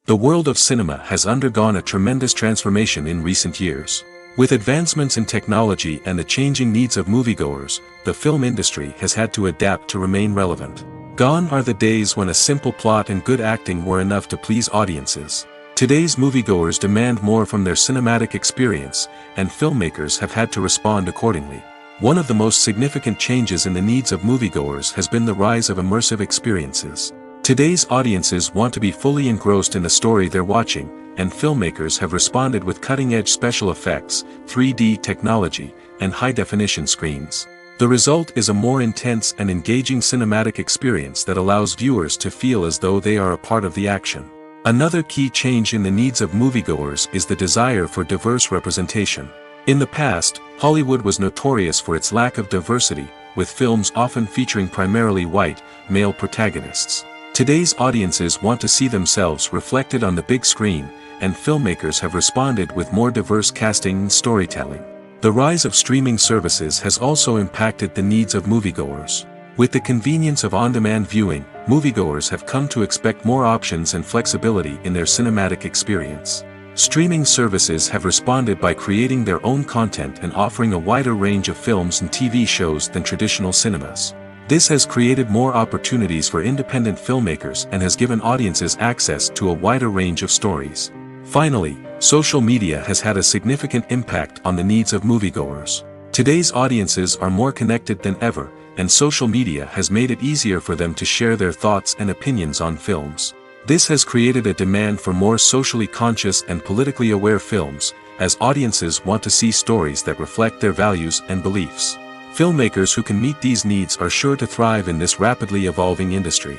The world of cinema has undergone a tremendous transformation in recent years. With advancements in technology and the changing needs of moviegoers, the film industry has had to adapt to remain relevant. Gone are the days when a simple plot and good acting were enough to please audiences. Today's moviegoers demand more from their cinematic experience, and filmmakers have had to respond accordingly. One of the most significant changes in the needs of moviegoers has been the rise of immersive experiences. Today's audiences want to be fully engrossed in the story they're watching, and filmmakers have responded with cutting-edge special effects, 3D technology, and high-definition screens. The result is a more intense and engaging cinematic experience that allows viewers to feel as though they are a part of the action. Another key change in the needs of moviegoers is the desire for diverse representation. In the past, Hollywood was notorious for its lack of diversity, with films often featuring primarily white, male protagonists. Today's audiences want to see themselves reflected on the big screen, and filmmakers have responded with more diverse casting and storytelling. The rise of streaming services has also impacted the needs of moviegoers. With the convenience of on-demand viewing, moviegoers have come to expect more options and flexibility in their cinematic experience. Streaming services have responded by creating their own content and offering a wider range of films and TV shows than traditional cinemas. This has created more opportunities for independent filmmakers and has given audiences access to a wider range of stories. Finally, social media has had a significant impact on the needs of moviegoers. Today's audiences are more connected than ever, and social media has made it easier for them to share their thoughts and opinions on films. This has created a demand for more socially conscious and politically aware films, as audiences want to see stories that reflect their values and beliefs. Filmmakers who can meet these needs are sure to thrive in this rapidly evolving industry.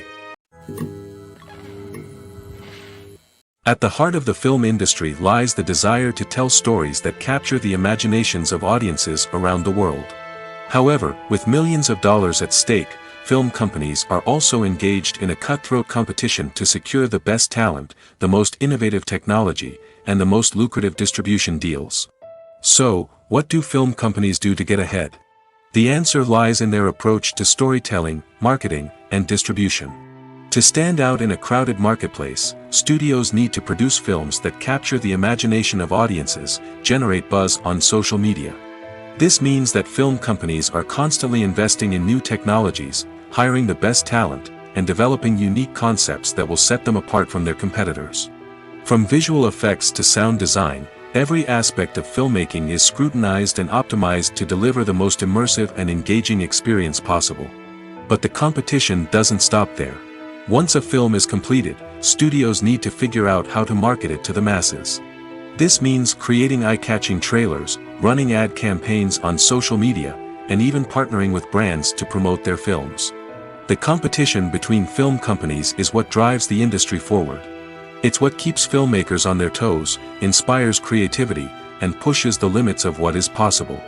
At the heart of the film industry lies the desire to tell stories that capture the imaginations of audiences around the world. However, with millions of dollars at stake, film companies are also engaged in a cutthroat competition to secure the best talent, the most innovative technology, and the most lucrative distribution deals. So, what do film companies do to get ahead? The answer lies in their approach to storytelling, marketing, and distribution. To stand out in a crowded marketplace, studios need to produce films that capture the imagination of audiences, generate buzz on social media. This means that film companies are constantly investing in new technologies, hiring the best talent, and developing unique concepts that will set them apart from their competitors. From visual effects to sound design, every aspect of filmmaking is scrutinized and optimized to deliver the most immersive and engaging experience possible. But the competition doesn't stop there. Once a film is completed, studios need to figure out how to market it to the masses. This means creating eye-catching trailers, running ad campaigns on social media, and even partnering with brands to promote their films. The competition between film companies is what drives the industry forward. It's what keeps filmmakers on their toes, inspires creativity, and pushes the limits of what is possible.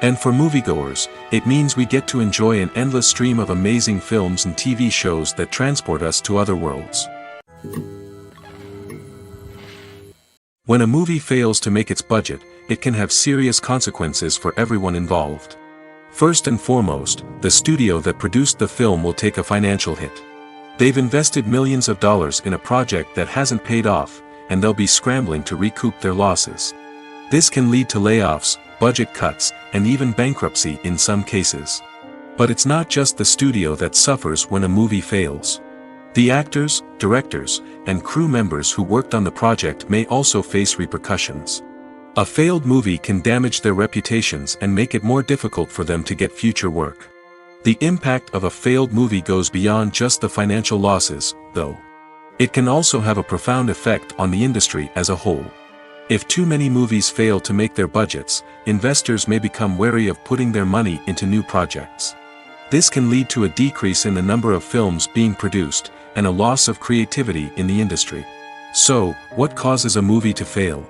And for moviegoers, it means we get to enjoy an endless stream of amazing films and TV shows that transport us to other worlds. When a movie fails to make its budget, it can have serious consequences for everyone involved. First and foremost, the studio that produced the film will take a financial hit. They've invested millions of dollars in a project that hasn't paid off, and they'll be scrambling to recoup their losses. This can lead to layoffs, budget cuts, and even bankruptcy in some cases. But it's not just the studio that suffers when a movie fails. The actors, directors, and crew members who worked on the project may also face repercussions. A failed movie can damage their reputations and make it more difficult for them to get future work. The impact of a failed movie goes beyond just the financial losses, though. It can also have a profound effect on the industry as a whole. If too many movies fail to make their budgets, investors may become wary of putting their money into new projects. This can lead to a decrease in the number of films being produced, and a loss of creativity in the industry. So, what causes a movie to fail?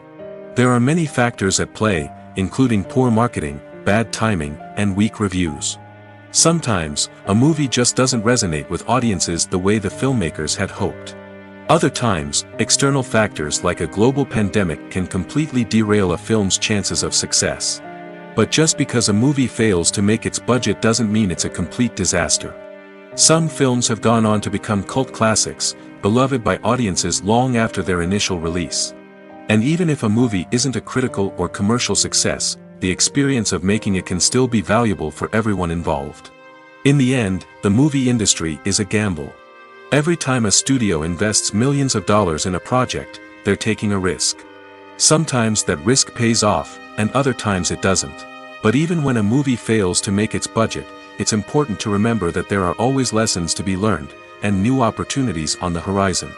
There are many factors at play, including poor marketing, bad timing, and weak reviews. Sometimes, a movie just doesn't resonate with audiences the way the filmmakers had hoped. Other times, external factors like a global pandemic can completely derail a film's chances of success. But just because a movie fails to make its budget doesn't mean it's a complete disaster. Some films have gone on to become cult classics, beloved by audiences long after their initial release. And even if a movie isn't a critical or commercial success, the experience of making it can still be valuable for everyone involved. In the end, the movie industry is a gamble. Every time a studio invests millions of dollars in a project, they're taking a risk. Sometimes that risk pays off, and other times it doesn't. But even when a movie fails to make its budget, it's important to remember that there are always lessons to be learned, and new opportunities on the horizon.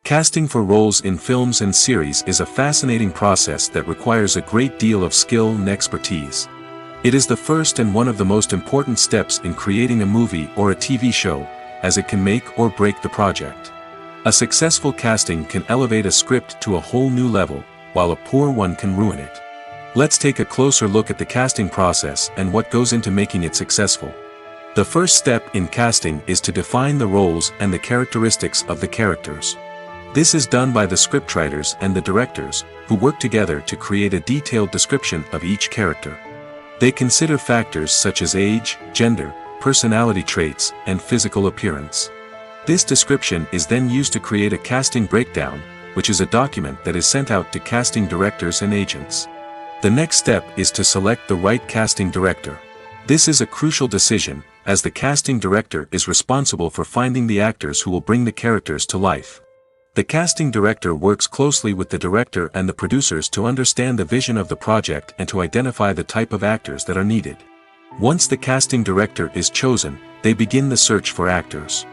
Casting for roles in films and series is a fascinating process that requires a great deal of skill and expertise. It is the first and one of the most important steps in creating a movie or a TV show, as it can make or break the project. A successful casting can elevate a script to a whole new level, while a poor one can ruin it. Let's take a closer look at the casting process and what goes into making it successful. The first step in casting is to define the roles and the characteristics of the characters. This is done by the scriptwriters and the directors, who work together to create a detailed description of each character. They consider factors such as age, gender, personality traits, and physical appearance. This description is then used to create a casting breakdown, which is a document that is sent out to casting directors and agents. The next step is to select the right casting director. This is a crucial decision, as the casting director is responsible for finding the actors who will bring the characters to life. The casting director works closely with the director and the producers to understand the vision of the project and to identify the type of actors that are needed. Once the casting director is chosen, they begin the search for actors.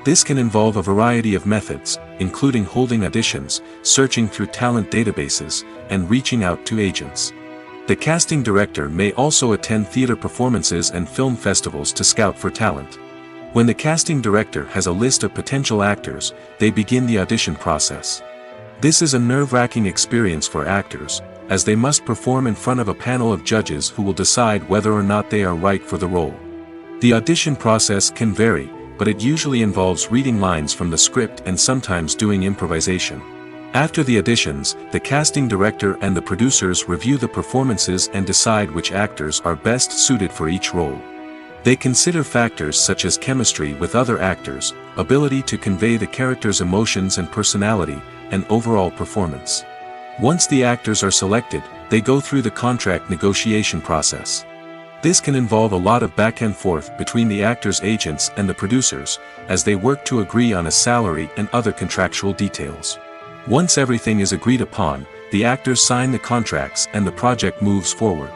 This can involve a variety of methods, including holding auditions, searching through talent databases, and reaching out to agents. The casting director may also attend theater performances and film festivals to scout for talent. When the casting director has a list of potential actors, they begin the audition process. This is a nerve-wracking experience for actors, as they must perform in front of a panel of judges who will decide whether or not they are right for the role. The audition process can vary, but it usually involves reading lines from the script and sometimes doing improvisation. After the auditions, the casting director and the producers review the performances and decide which actors are best suited for each role. They consider factors such as chemistry with other actors, ability to convey the character's emotions and personality, and overall performance. Once the actors are selected, they go through the contract negotiation process. This can involve a lot of back and forth between the actors' agents and the producers, as they work to agree on a salary and other contractual details. Once everything is agreed upon, the actors sign the contracts and the project moves forward.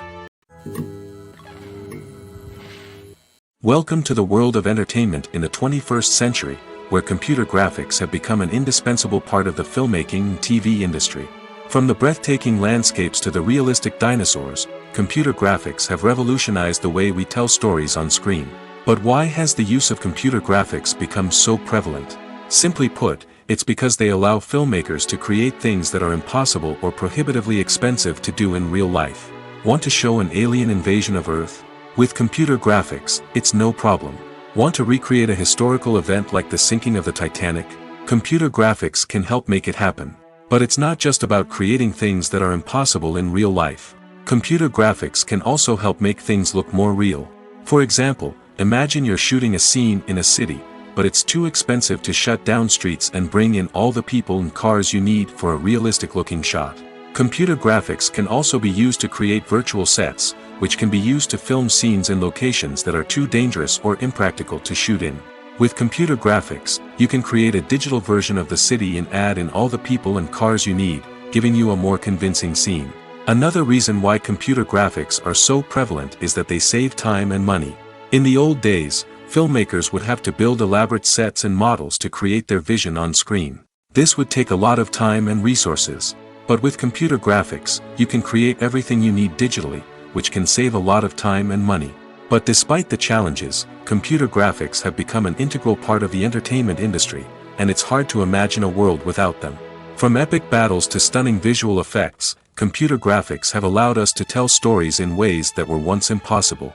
Welcome to the world of entertainment in the 21st century, where computer graphics have become an indispensable part of the filmmaking and TV industry. From the breathtaking landscapes to the realistic dinosaurs, computer graphics have revolutionized the way we tell stories on screen. But why has the use of computer graphics become so prevalent? Simply put, it's because they allow filmmakers to create things that are impossible or prohibitively expensive to do in real life. Want to show an alien invasion of Earth? With computer graphics, it's no problem. Want to recreate a historical event like the sinking of the Titanic? Computer graphics can help make it happen. But it's not just about creating things that are impossible in real life. Computer graphics can also help make things look more real. For example, imagine you're shooting a scene in a city, but it's too expensive to shut down streets and bring in all the people and cars you need for a realistic-looking shot. Computer graphics can also be used to create virtual sets, which can be used to film scenes in locations that are too dangerous or impractical to shoot in. With computer graphics, you can create a digital version of the city and add in all the people and cars you need, giving you a more convincing scene. Another reason why computer graphics are so prevalent is that they save time and money. In the old days, filmmakers would have to build elaborate sets and models to create their vision on screen. This would take a lot of time and resources. But with computer graphics, you can create everything you need digitally, which can save a lot of time and money. But despite the challenges, computer graphics have become an integral part of the entertainment industry, and it's hard to imagine a world without them. From epic battles to stunning visual effects, computer graphics have allowed us to tell stories in ways that were once impossible.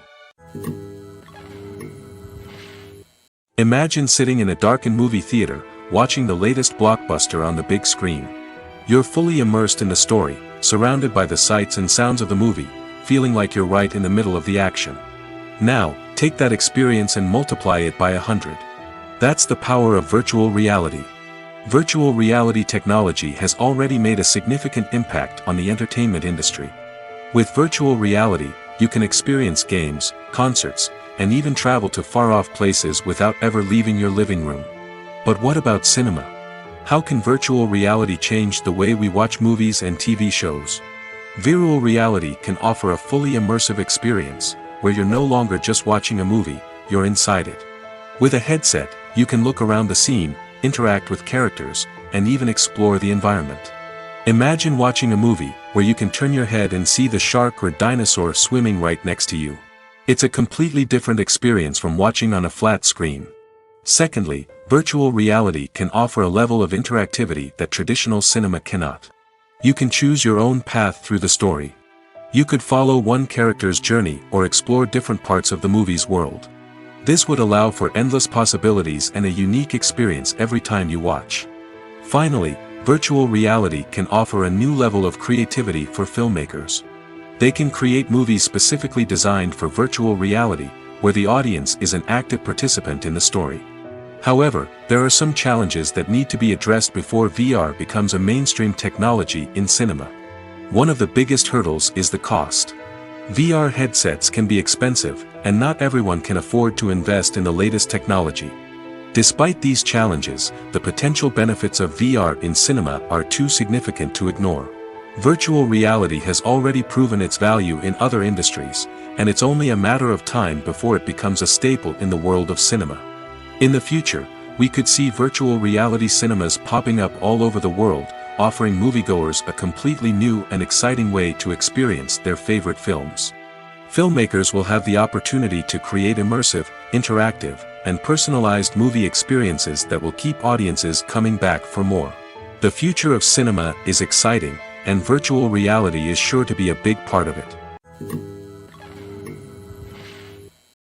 Imagine sitting in a darkened movie theater, watching the latest blockbuster on the big screen. You're fully immersed in the story, surrounded by the sights and sounds of the movie, feeling like you're right in the middle of the action. Now, take that experience and multiply it by 100. That's the power of virtual reality. Virtual reality technology has already made a significant impact on the entertainment industry. With virtual reality, you can experience games, concerts, and even travel to far-off places without ever leaving your living room. But what about cinema? How can virtual reality change the way we watch movies and TV shows? Virtual reality can offer a fully immersive experience, where you're no longer just watching a movie, you're inside it. With a headset, you can look around the scene, interact with characters, and even explore the environment. Imagine watching a movie where you can turn your head and see the shark or dinosaur swimming right next to you. It's a completely different experience from watching on a flat screen. Secondly, virtual reality can offer a level of interactivity that traditional cinema cannot. You can choose your own path through the story. You could follow one character's journey or explore different parts of the movie's world. This would allow for endless possibilities and a unique experience every time you watch. Finally, virtual reality can offer a new level of creativity for filmmakers. They can create movies specifically designed for virtual reality, where the audience is an active participant in the story. However, there are some challenges that need to be addressed before VR becomes a mainstream technology in cinema. One of the biggest hurdles is the cost. VR headsets can be expensive, and not everyone can afford to invest in the latest technology. Despite these challenges, the potential benefits of VR in cinema are too significant to ignore. Virtual reality has already proven its value in other industries, and it's only a matter of time before it becomes a staple in the world of cinema. In the future, we could see virtual reality cinemas popping up all over the world, offering moviegoers a completely new and exciting way to experience their favorite films. Filmmakers will have the opportunity to create immersive, interactive, and personalized movie experiences that will keep audiences coming back for more. The future of cinema is exciting, and virtual reality is sure to be a big part of it.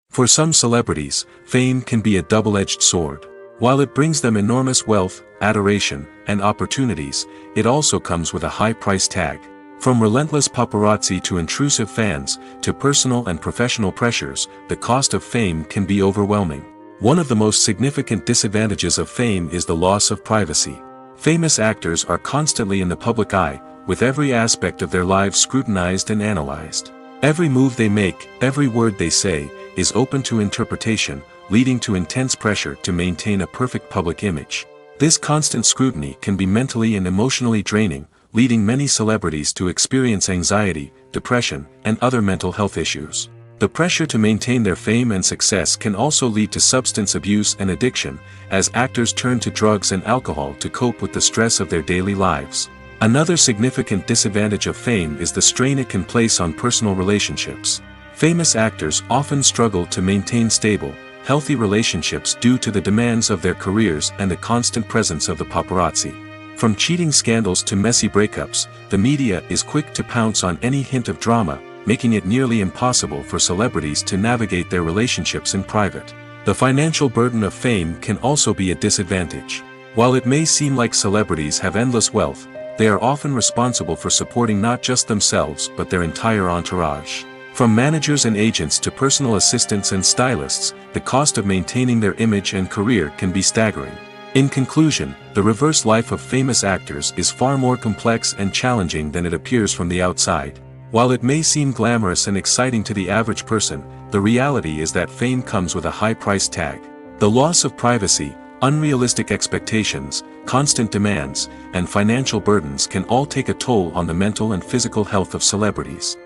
For some celebrities, fame can be a double-edged sword. While it brings them enormous wealth, adoration, and opportunities, it also comes with a high price tag. From relentless paparazzi to intrusive fans, to personal and professional pressures, the cost of fame can be overwhelming. One of the most significant disadvantages of fame is the loss of privacy. Famous actors are constantly in the public eye, with every aspect of their lives scrutinized and analyzed. Every move they make, every word they say, is open to interpretation, leading to intense pressure to maintain a perfect public image. This constant scrutiny can be mentally and emotionally draining, leading many celebrities to experience anxiety, depression, and other mental health issues. The pressure to maintain their fame and success can also lead to substance abuse and addiction, as actors turn to drugs and alcohol to cope with the stress of their daily lives. Another significant disadvantage of fame is the strain it can place on personal relationships. Famous actors often struggle to maintain stable, healthy relationships due to the demands of their careers and the constant presence of the paparazzi. From cheating scandals to messy breakups, the media is quick to pounce on any hint of drama, making it nearly impossible for celebrities to navigate their relationships in private. The financial burden of fame can also be a disadvantage. While it may seem like celebrities have endless wealth, they are often responsible for supporting not just themselves but their entire entourage. From managers and agents to personal assistants and stylists, the cost of maintaining their image and career can be staggering. In conclusion, the reverse life of famous actors is far more complex and challenging than it appears from the outside. While it may seem glamorous and exciting to the average person, the reality is that fame comes with a high price tag. The loss of privacy, unrealistic expectations, constant demands, and financial burdens can all take a toll on the mental and physical health of celebrities.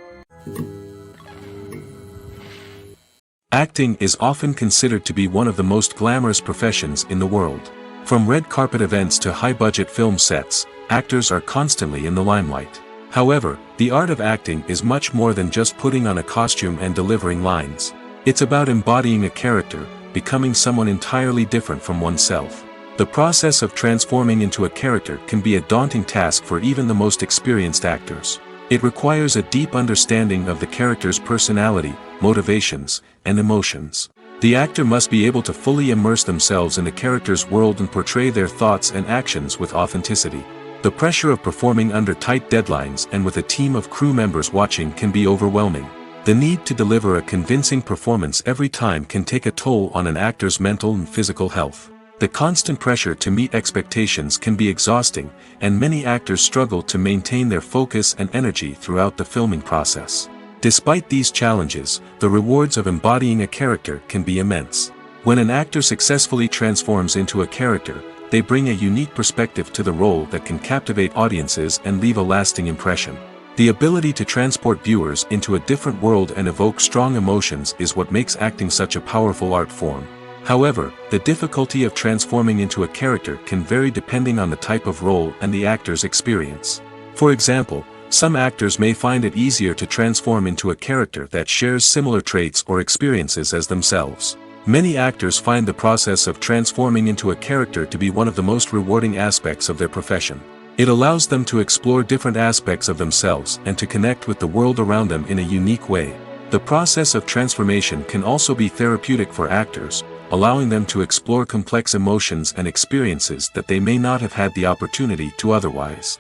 Acting is often considered to be one of the most glamorous professions in the world. From red carpet events to high-budget film sets, actors are constantly in the limelight. However, the art of acting is much more than just putting on a costume and delivering lines. It's about embodying a character, becoming someone entirely different from oneself. The process of transforming into a character can be a daunting task for even the most experienced actors. It requires a deep understanding of the character's personality, motivations, and emotions. The actor must be able to fully immerse themselves in the character's world and portray their thoughts and actions with authenticity. The pressure of performing under tight deadlines and with a team of crew members watching can be overwhelming. The need to deliver a convincing performance every time can take a toll on an actor's mental and physical health. The constant pressure to meet expectations can be exhausting, and many actors struggle to maintain their focus and energy throughout the filming process. Despite these challenges, the rewards of embodying a character can be immense. When an actor successfully transforms into a character, they bring a unique perspective to the role that can captivate audiences and leave a lasting impression. The ability to transport viewers into a different world and evoke strong emotions is what makes acting such a powerful art form. However, the difficulty of transforming into a character can vary depending on the type of role and the actor's experience. For example, some actors may find it easier to transform into a character that shares similar traits or experiences as themselves. Many actors find the process of transforming into a character to be one of the most rewarding aspects of their profession. It allows them to explore different aspects of themselves and to connect with the world around them in a unique way. The process of transformation can also be therapeutic for actors, allowing them to explore complex emotions and experiences that they may not have had the opportunity to otherwise.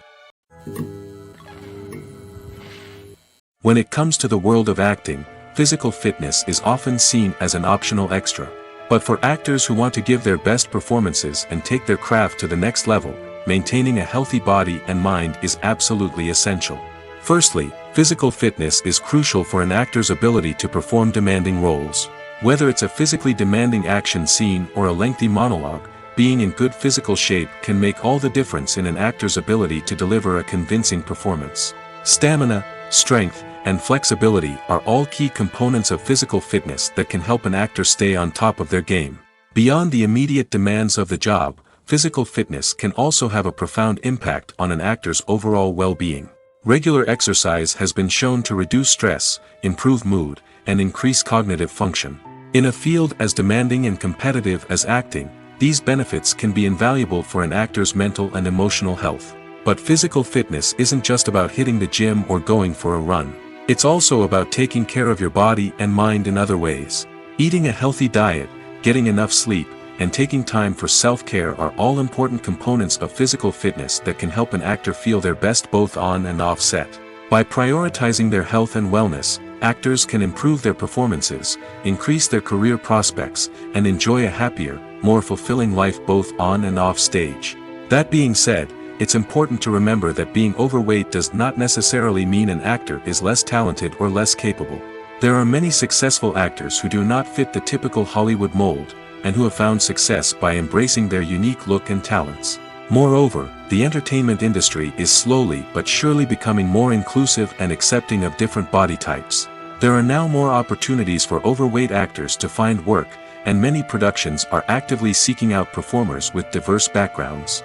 When it comes to the world of acting, physical fitness is often seen as an optional extra. But for actors who want to give their best performances and take their craft to the next level, maintaining a healthy body and mind is absolutely essential. Firstly, physical fitness is crucial for an actor's ability to perform demanding roles. Whether it's a physically demanding action scene or a lengthy monologue, being in good physical shape can make all the difference in an actor's ability to deliver a convincing performance. Stamina, strength, and flexibility are all key components of physical fitness that can help an actor stay on top of their game. Beyond the immediate demands of the job, physical fitness can also have a profound impact on an actor's overall well-being. Regular exercise has been shown to reduce stress, improve mood, and increase cognitive function. In a field as demanding and competitive as acting, these benefits can be invaluable for an actor's mental and emotional health. But physical fitness isn't just about hitting the gym or going for a run. It's also about taking care of your body and mind in other ways. Eating a healthy diet, getting enough sleep, and taking time for self-care are all important components of physical fitness that can help an actor feel their best both on and off set. By prioritizing their health and wellness, actors can improve their performances, increase their career prospects, and enjoy a happier, more fulfilling life both on and off stage. That being said, it's important to remember that being overweight does not necessarily mean an actor is less talented or less capable. There are many successful actors who do not fit the typical Hollywood mold, and who have found success by embracing their unique look and talents. Moreover, the entertainment industry is slowly but surely becoming more inclusive and accepting of different body types. There are now more opportunities for overweight actors to find work, and many productions are actively seeking out performers with diverse backgrounds.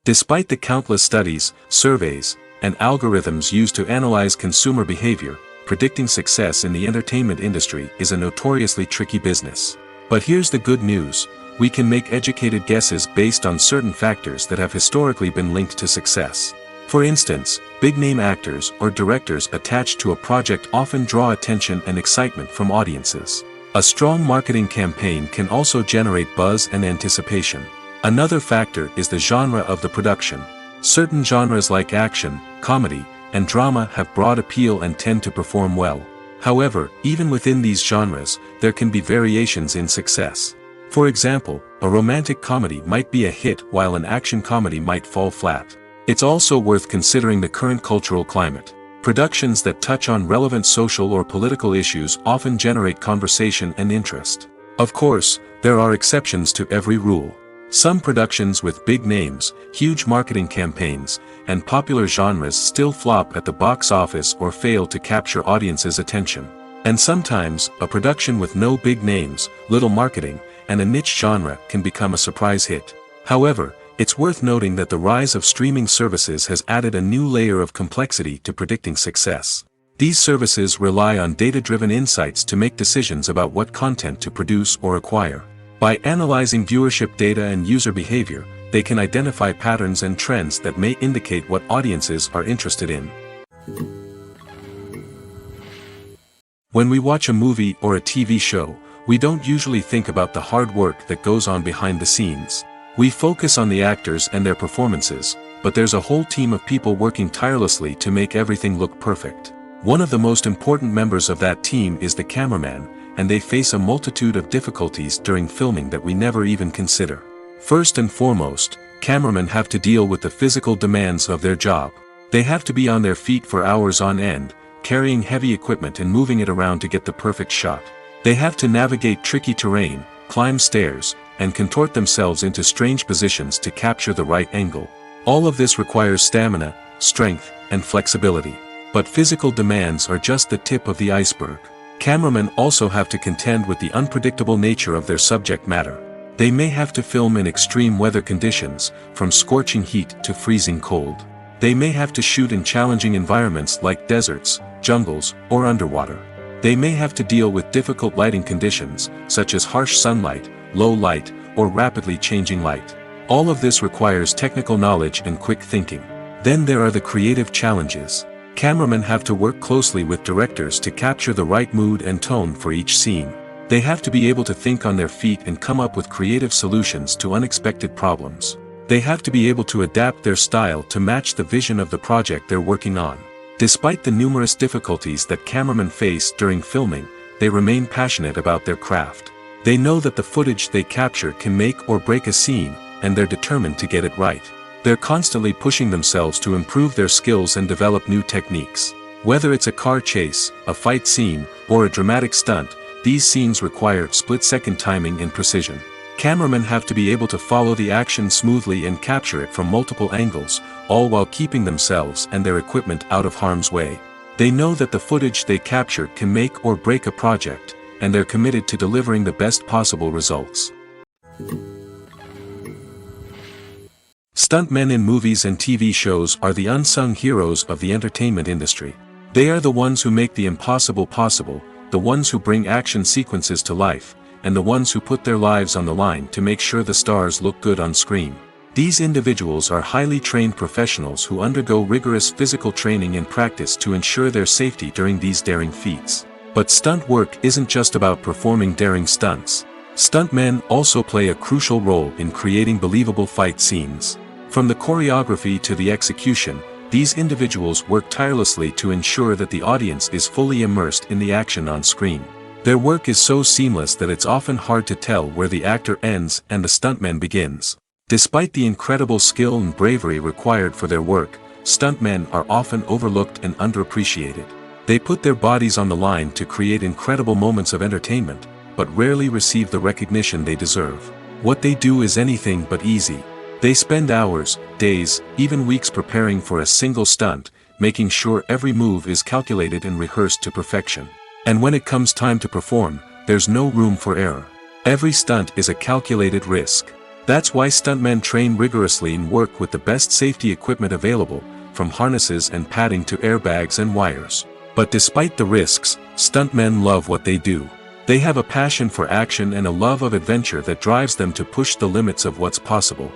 Despite the countless studies, surveys, and algorithms used to analyze consumer behavior, predicting success in the entertainment industry is a notoriously tricky business. But here's the good news: we can make educated guesses based on certain factors that have historically been linked to success. For instance, big-name actors or directors attached to a project often draw attention and excitement from audiences. A strong marketing campaign can also generate buzz and anticipation. Another factor is the genre of the production. Certain genres like action, comedy, and drama have broad appeal and tend to perform well. However, even within these genres, there can be variations in success. For example, a romantic comedy might be a hit while an action comedy might fall flat. It's also worth considering the current cultural climate. Productions that touch on relevant social or political issues often generate conversation and interest. Of course, there are exceptions to every rule. Some productions with big names, huge marketing campaigns, and popular genres still flop at the box office or fail to capture audiences' attention. And sometimes, a production with no big names, little marketing, and a niche genre can become a surprise hit. However, it's worth noting that the rise of streaming services has added a new layer of complexity to predicting success. These services rely on data-driven insights to make decisions about what content to produce or acquire. By analyzing viewership data and user behavior, they can identify patterns and trends that may indicate what audiences are interested in. When we watch a movie or a TV show, we don't usually think about the hard work that goes on behind the scenes. We focus on the actors and their performances, but there's a whole team of people working tirelessly to make everything look perfect. One of the most important members of that team is the cameraman, and they face a multitude of difficulties during filming that we never even consider. First and foremost, cameramen have to deal with the physical demands of their job. They have to be on their feet for hours on end, carrying heavy equipment and moving it around to get the perfect shot. They have to navigate tricky terrain, climb stairs, and contort themselves into strange positions to capture the right angle. All of this requires stamina, strength, and flexibility. But physical demands are just the tip of the iceberg. Cameramen also have to contend with the unpredictable nature of their subject matter. They may have to film in extreme weather conditions, from scorching heat to freezing cold. They may have to shoot in challenging environments like deserts, jungles, or underwater. They may have to deal with difficult lighting conditions, such as harsh sunlight, low light, or rapidly changing light. All of this requires technical knowledge and quick thinking. Then there are the creative challenges. Cameramen have to work closely with directors to capture the right mood and tone for each scene. They have to be able to think on their feet and come up with creative solutions to unexpected problems. They have to be able to adapt their style to match the vision of the project they're working on. Despite the numerous difficulties that cameramen face during filming, they remain passionate about their craft. They know that the footage they capture can make or break a scene, and they're determined to get it right. They're constantly pushing themselves to improve their skills and develop new techniques. Whether it's a car chase, a fight scene, or a dramatic stunt, these scenes require split-second timing and precision. Cameramen have to be able to follow the action smoothly and capture it from multiple angles, all while keeping themselves and their equipment out of harm's way. They know that the footage they capture can make or break a project, and they're committed to delivering the best possible results. Stuntmen in movies and TV shows are the unsung heroes of the entertainment industry. They are the ones who make the impossible possible, the ones who bring action sequences to life, and the ones who put their lives on the line to make sure the stars look good on screen. These individuals are highly trained professionals who undergo rigorous physical training and practice to ensure their safety during these daring feats. But stunt work isn't just about performing daring stunts. Stuntmen also play a crucial role in creating believable fight scenes. From the choreography to the execution, these individuals work tirelessly to ensure that the audience is fully immersed in the action on screen. Their work is so seamless that it's often hard to tell where the actor ends and the stuntman begins. Despite the incredible skill and bravery required for their work, stuntmen are often overlooked and underappreciated. They put their bodies on the line to create incredible moments of entertainment, but rarely receive the recognition they deserve. What they do is anything but easy. They spend hours, days, even weeks preparing for a single stunt, making sure every move is calculated and rehearsed to perfection. And when it comes time to perform, there's no room for error. Every stunt is a calculated risk. That's why stuntmen train rigorously and work with the best safety equipment available, from harnesses and padding to airbags and wires. But despite the risks, stuntmen love what they do. They have a passion for action and a love of adventure that drives them to push the limits of what's possible.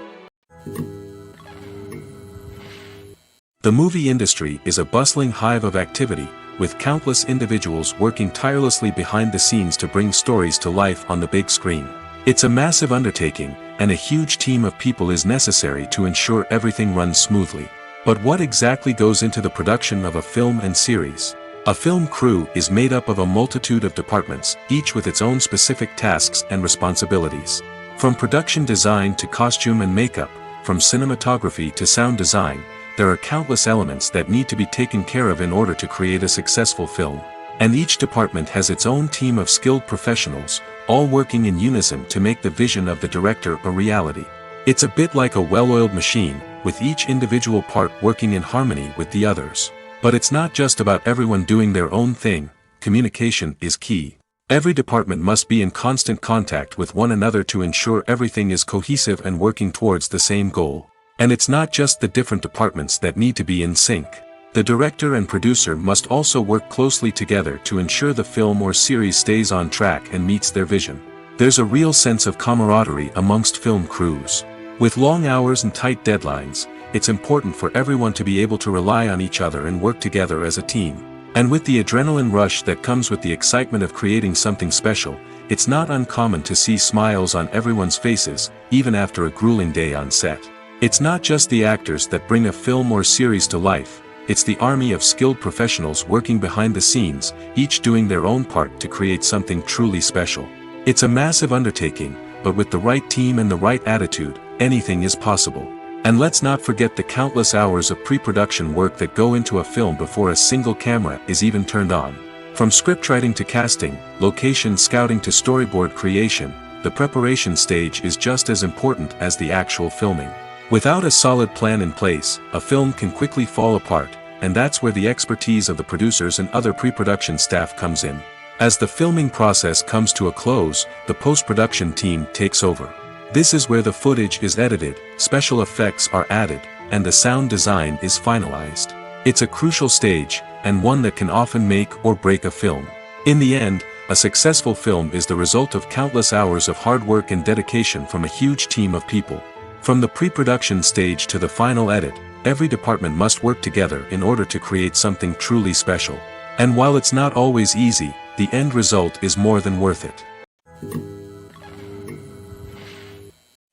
The movie industry is a bustling hive of activity, with countless individuals working tirelessly behind the scenes to bring stories to life on the big screen. It's a massive undertaking, and a huge team of people is necessary to ensure everything runs smoothly. But what exactly goes into the production of a film and series? A film crew is made up of a multitude of departments, each with its own specific tasks and responsibilities. From production design to costume and makeup, from cinematography to sound design, there are countless elements that need to be taken care of in order to create a successful film. And each department has its own team of skilled professionals, all working in unison to make the vision of the director a reality. It's a bit like a well-oiled machine, with each individual part working in harmony with the others. But it's not just about everyone doing their own thing. Communication is key. Every department must be in constant contact with one another to ensure everything is cohesive and working towards the same goal. And it's not just the different departments that need to be in sync. The director and producer must also work closely together to ensure the film or series stays on track and meets their vision. There's a real sense of camaraderie amongst film crews. With long hours and tight deadlines, it's important for everyone to be able to rely on each other and work together as a team. And with the adrenaline rush that comes with the excitement of creating something special, it's not uncommon to see smiles on everyone's faces, even after a grueling day on set. It's not just the actors that bring a film or series to life, it's the army of skilled professionals working behind the scenes, each doing their own part to create something truly special. It's a massive undertaking, but with the right team and the right attitude, anything is possible. And let's not forget the countless hours of pre-production work that go into a film before a single camera is even turned on. From scriptwriting to casting, location scouting to storyboard creation, the preparation stage is just as important as the actual filming. Without a solid plan in place, a film can quickly fall apart, and that's where the expertise of the producers and other pre-production staff comes in. As the filming process comes to a close, the post-production team takes over. This is where the footage is edited, special effects are added, and the sound design is finalized. It's a crucial stage, and one that can often make or break a film. In the end, a successful film is the result of countless hours of hard work and dedication from a huge team of people. From the pre-production stage to the final edit, every department must work together in order to create something truly special. And while it's not always easy, the end result is more than worth it.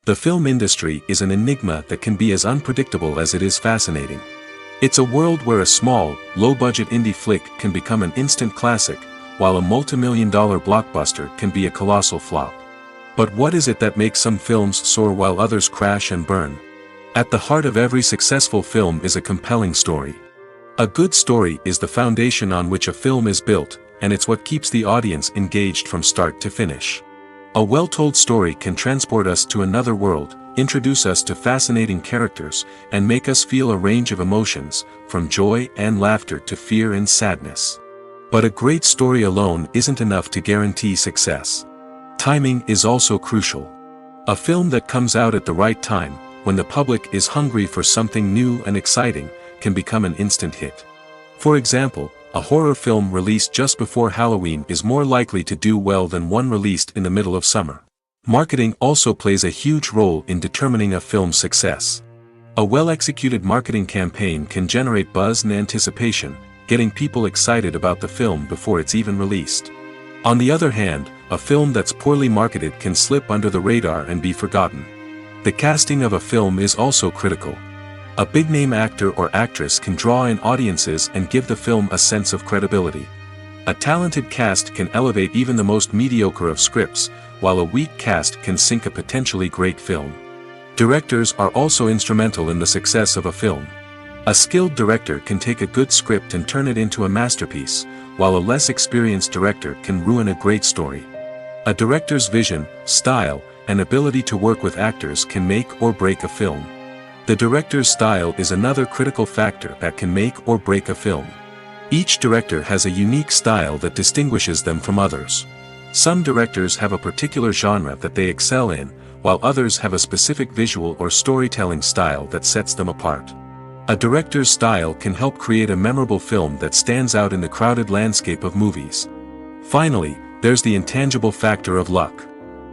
The film industry is an enigma that can be as unpredictable as it is fascinating. It's a world where a small, low-budget indie flick can become an instant classic, while a multi-million-dollar blockbuster can be a colossal flop. But what is it that makes some films soar while others crash and burn? At the heart of every successful film is a compelling story. A good story is the foundation on which a film is built, and it's what keeps the audience engaged from start to finish. A well-told story can transport us to another world, introduce us to fascinating characters, and make us feel a range of emotions, from joy and laughter to fear and sadness. But a great story alone isn't enough to guarantee success. Timing is also crucial. A film that comes out at the right time, when the public is hungry for something new and exciting, can become an instant hit. For example, a horror film released just before Halloween is more likely to do well than one released in the middle of summer. Marketing also plays a huge role in determining a film's success. A well-executed marketing campaign can generate buzz and anticipation, getting people excited about the film before it's even released. On the other hand, a film that's poorly marketed can slip under the radar and be forgotten. The casting of a film is also critical. A big-name actor or actress can draw in audiences and give the film a sense of credibility. A talented cast can elevate even the most mediocre of scripts, while a weak cast can sink a potentially great film. Directors are also instrumental in the success of a film. A skilled director can take a good script and turn it into a masterpiece, while a less experienced director can ruin a great story. A director's vision, style, and ability to work with actors can make or break a film. The director's style is another critical factor that can make or break a film. Each director has a unique style that distinguishes them from others. Some directors have a particular genre that they excel in, while others have a specific visual or storytelling style that sets them apart. A director's style can help create a memorable film that stands out in the crowded landscape of movies. Finally, there's the intangible factor of luck.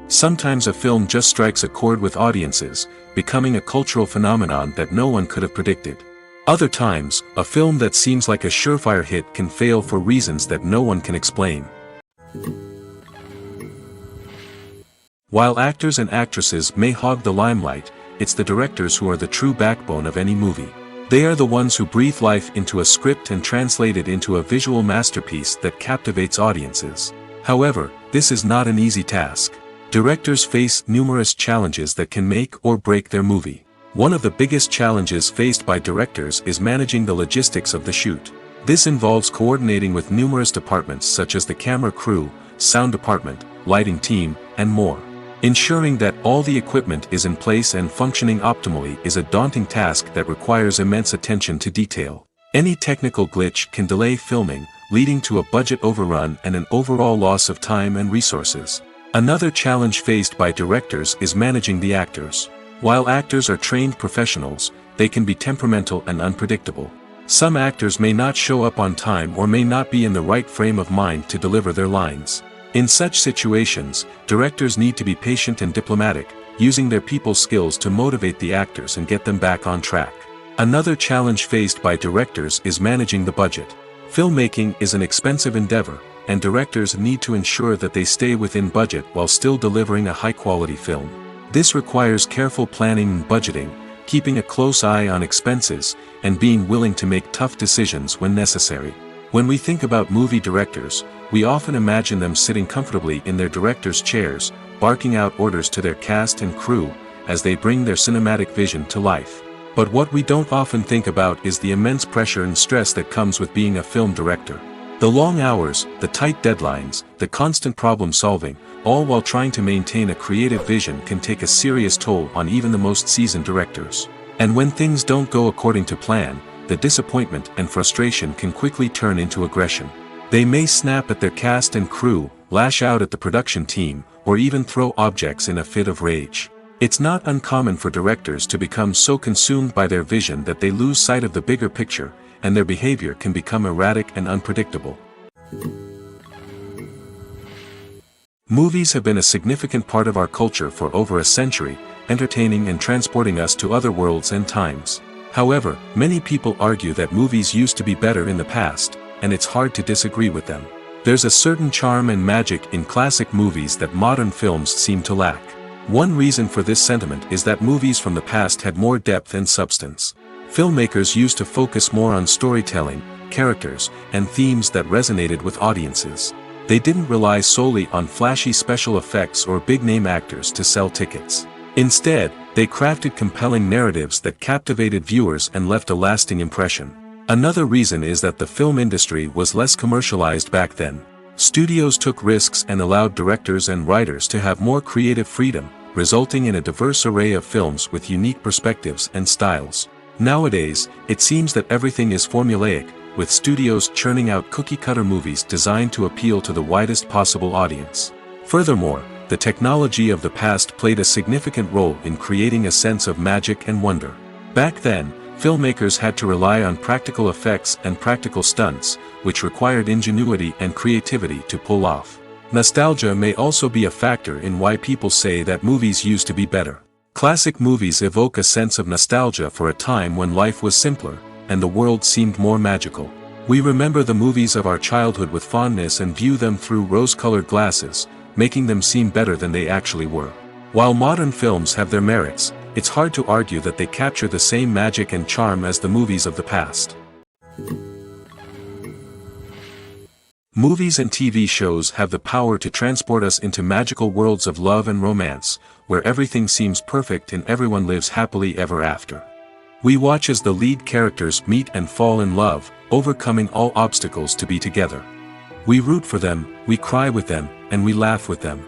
Sometimes a film just strikes a chord with audiences, becoming a cultural phenomenon that no one could have predicted. Other times, a film that seems like a surefire hit can fail for reasons that no one can explain. While actors and actresses may hog the limelight, it's the directors who are the true backbone of any movie. They are the ones who breathe life into a script and translate it into a visual masterpiece that captivates audiences. However, this is not an easy task. Directors face numerous challenges that can make or break their movie. One of the biggest challenges faced by directors is managing the logistics of the shoot. This involves coordinating with numerous departments such as the camera crew, sound department, lighting team, and more. Ensuring that all the equipment is in place and functioning optimally is a daunting task that requires immense attention to detail. Any technical glitch can delay filming, leading to a budget overrun and an overall loss of time and resources. Another challenge faced by directors is managing the actors. While actors are trained professionals, they can be temperamental and unpredictable. Some actors may not show up on time or may not be in the right frame of mind to deliver their lines. In such situations, directors need to be patient and diplomatic, using their people skills to motivate the actors and get them back on track. Another challenge faced by directors is managing the budget. Filmmaking is an expensive endeavor, and directors need to ensure that they stay within budget while still delivering a high-quality film. This requires careful planning and budgeting, keeping a close eye on expenses, and being willing to make tough decisions when necessary. When we think about movie directors, we often imagine them sitting comfortably in their director's chairs, barking out orders to their cast and crew, as they bring their cinematic vision to life. But what we don't often think about is the immense pressure and stress that comes with being a film director. The long hours, the tight deadlines, the constant problem solving, all while trying to maintain a creative vision can take a serious toll on even the most seasoned directors. And when things don't go according to plan, the disappointment and frustration can quickly turn into aggression. They may snap at their cast and crew, lash out at the production team, or even throw objects in a fit of rage. It's not uncommon for directors to become so consumed by their vision that they lose sight of the bigger picture, and their behavior can become erratic and unpredictable. Movies have been a significant part of our culture for over a century, entertaining and transporting us to other worlds and times. However, many people argue that movies used to be better in the past, and it's hard to disagree with them. There's a certain charm and magic in classic movies that modern films seem to lack. One reason for this sentiment is that movies from the past had more depth and substance. Filmmakers used to focus more on storytelling, characters, and themes that resonated with audiences. They didn't rely solely on flashy special effects or big-name actors to sell tickets. Instead, they crafted compelling narratives that captivated viewers and left a lasting impression. Another reason is that the film industry was less commercialized back then. Studios took risks and allowed directors and writers to have more creative freedom, resulting in a diverse array of films with unique perspectives and styles. Nowadays, it seems that everything is formulaic, with studios churning out cookie-cutter movies designed to appeal to the widest possible audience. Furthermore, the technology of the past played a significant role in creating a sense of magic and wonder. Back then, filmmakers had to rely on practical effects and practical stunts, which required ingenuity and creativity to pull off. Nostalgia may also be a factor in why people say that movies used to be better. Classic movies evoke a sense of nostalgia for a time when life was simpler, and the world seemed more magical. We remember the movies of our childhood with fondness and view them through rose-colored glasses, making them seem better than they actually were. While modern films have their merits, it's hard to argue that they capture the same magic and charm as the movies of the past. Movies and TV shows have the power to transport us into magical worlds of love and romance, where everything seems perfect and everyone lives happily ever after. We watch as the lead characters meet and fall in love, overcoming all obstacles to be together. We root for them, we cry with them, and we laugh with them.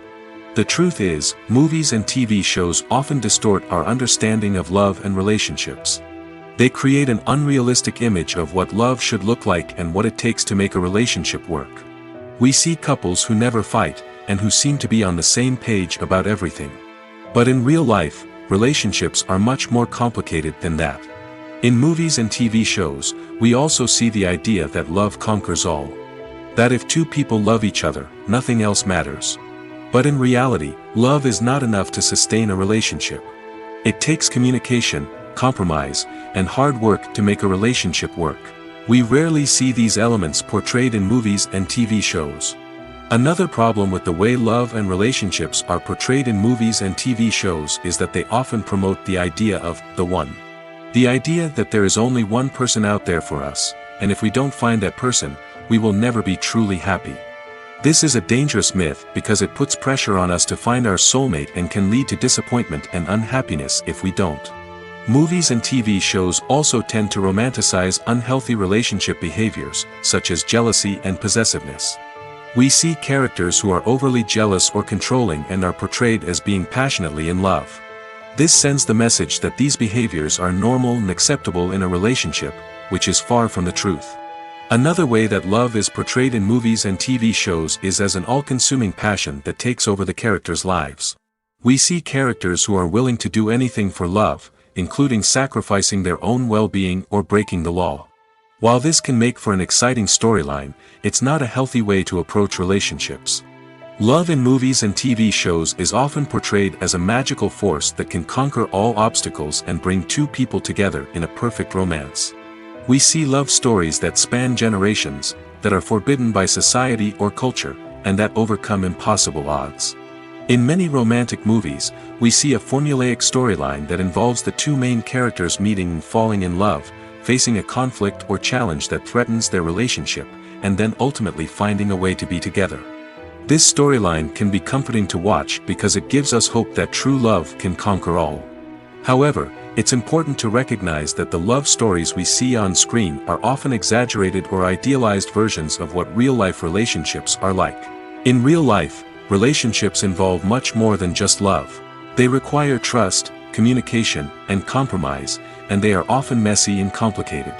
The truth is, movies and TV shows often distort our understanding of love and relationships. They create an unrealistic image of what love should look like and what it takes to make a relationship work. We see couples who never fight, and who seem to be on the same page about everything. But in real life, relationships are much more complicated than that. In movies and TV shows, we also see the idea that love conquers all. That if two people love each other, nothing else matters. But in reality, love is not enough to sustain a relationship. It takes communication, compromise, and hard work to make a relationship work. We rarely see these elements portrayed in movies and TV shows. Another problem with the way love and relationships are portrayed in movies and TV shows is that they often promote the idea of the one. The idea that there is only one person out there for us, and if we don't find that person, we will never be truly happy. This is a dangerous myth because it puts pressure on us to find our soulmate and can lead to disappointment and unhappiness if we don't. Movies and TV shows also tend to romanticize unhealthy relationship behaviors, such as jealousy and possessiveness. We see characters who are overly jealous or controlling and are portrayed as being passionately in love. This sends the message that these behaviors are normal and acceptable in a relationship, which is far from the truth. Another way that love is portrayed in movies and TV shows is as an all-consuming passion that takes over the characters' lives. We see characters who are willing to do anything for love, including sacrificing their own well-being or breaking the law. While this can make for an exciting storyline, it's not a healthy way to approach relationships. Love in movies and TV shows is often portrayed as a magical force that can conquer all obstacles and bring two people together in a perfect romance. We see love stories that span generations, that are forbidden by society or culture, and that overcome impossible odds. In many romantic movies, we see a formulaic storyline that involves the two main characters meeting and falling in love, facing a conflict or challenge that threatens their relationship, and then ultimately finding a way to be together. This storyline can be comforting to watch because it gives us hope that true love can conquer all. However, it's important to recognize that the love stories we see on screen are often exaggerated or idealized versions of what real-life relationships are like. In real life, relationships involve much more than just love. They require trust, communication, and compromise, and they are often messy and complicated.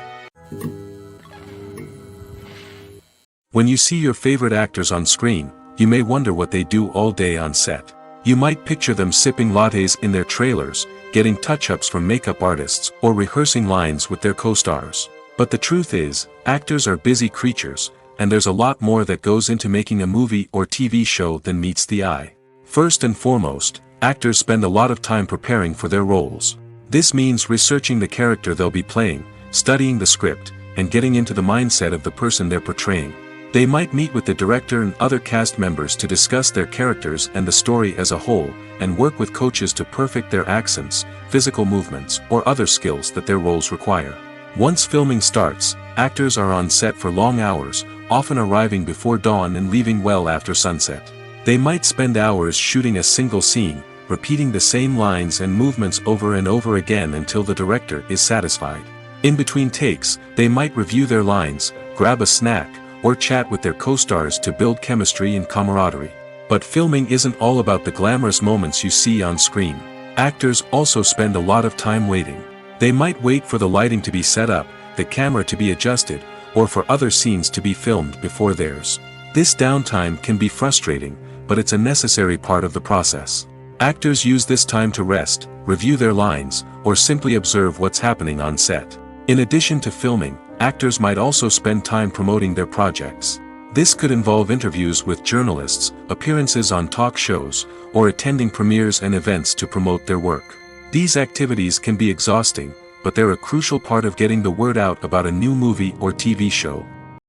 When you see your favorite actors on screen, you may wonder what they do all day on set. You might picture them sipping lattes in their trailers, getting touch-ups from makeup artists, or rehearsing lines with their co-stars. But the truth is, actors are busy creatures, and there's a lot more that goes into making a movie or TV show than meets the eye. First and foremost, actors spend a lot of time preparing for their roles. This means researching the character they'll be playing, studying the script, and getting into the mindset of the person they're portraying. They might meet with the director and other cast members to discuss their characters and the story as a whole, and work with coaches to perfect their accents, physical movements, or other skills that their roles require. Once filming starts, actors are on set for long hours, often arriving before dawn and leaving well after sunset. They might spend hours shooting a single scene, repeating the same lines and movements over and over again until the director is satisfied. In between takes, they might review their lines, grab a snack, or chat with their co-stars to build chemistry and camaraderie. But filming isn't all about the glamorous moments you see on screen. Actors also spend a lot of time waiting. They might wait for the lighting to be set up, the camera to be adjusted, or for other scenes to be filmed before theirs. This downtime can be frustrating, but it's a necessary part of the process. Actors use this time to rest, review their lines, or simply observe what's happening on set. In addition to filming, actors might also spend time promoting their projects. This could involve interviews with journalists, appearances on talk shows, or attending premieres and events to promote their work. These activities can be exhausting, but they're a crucial part of getting the word out about a new movie or TV show.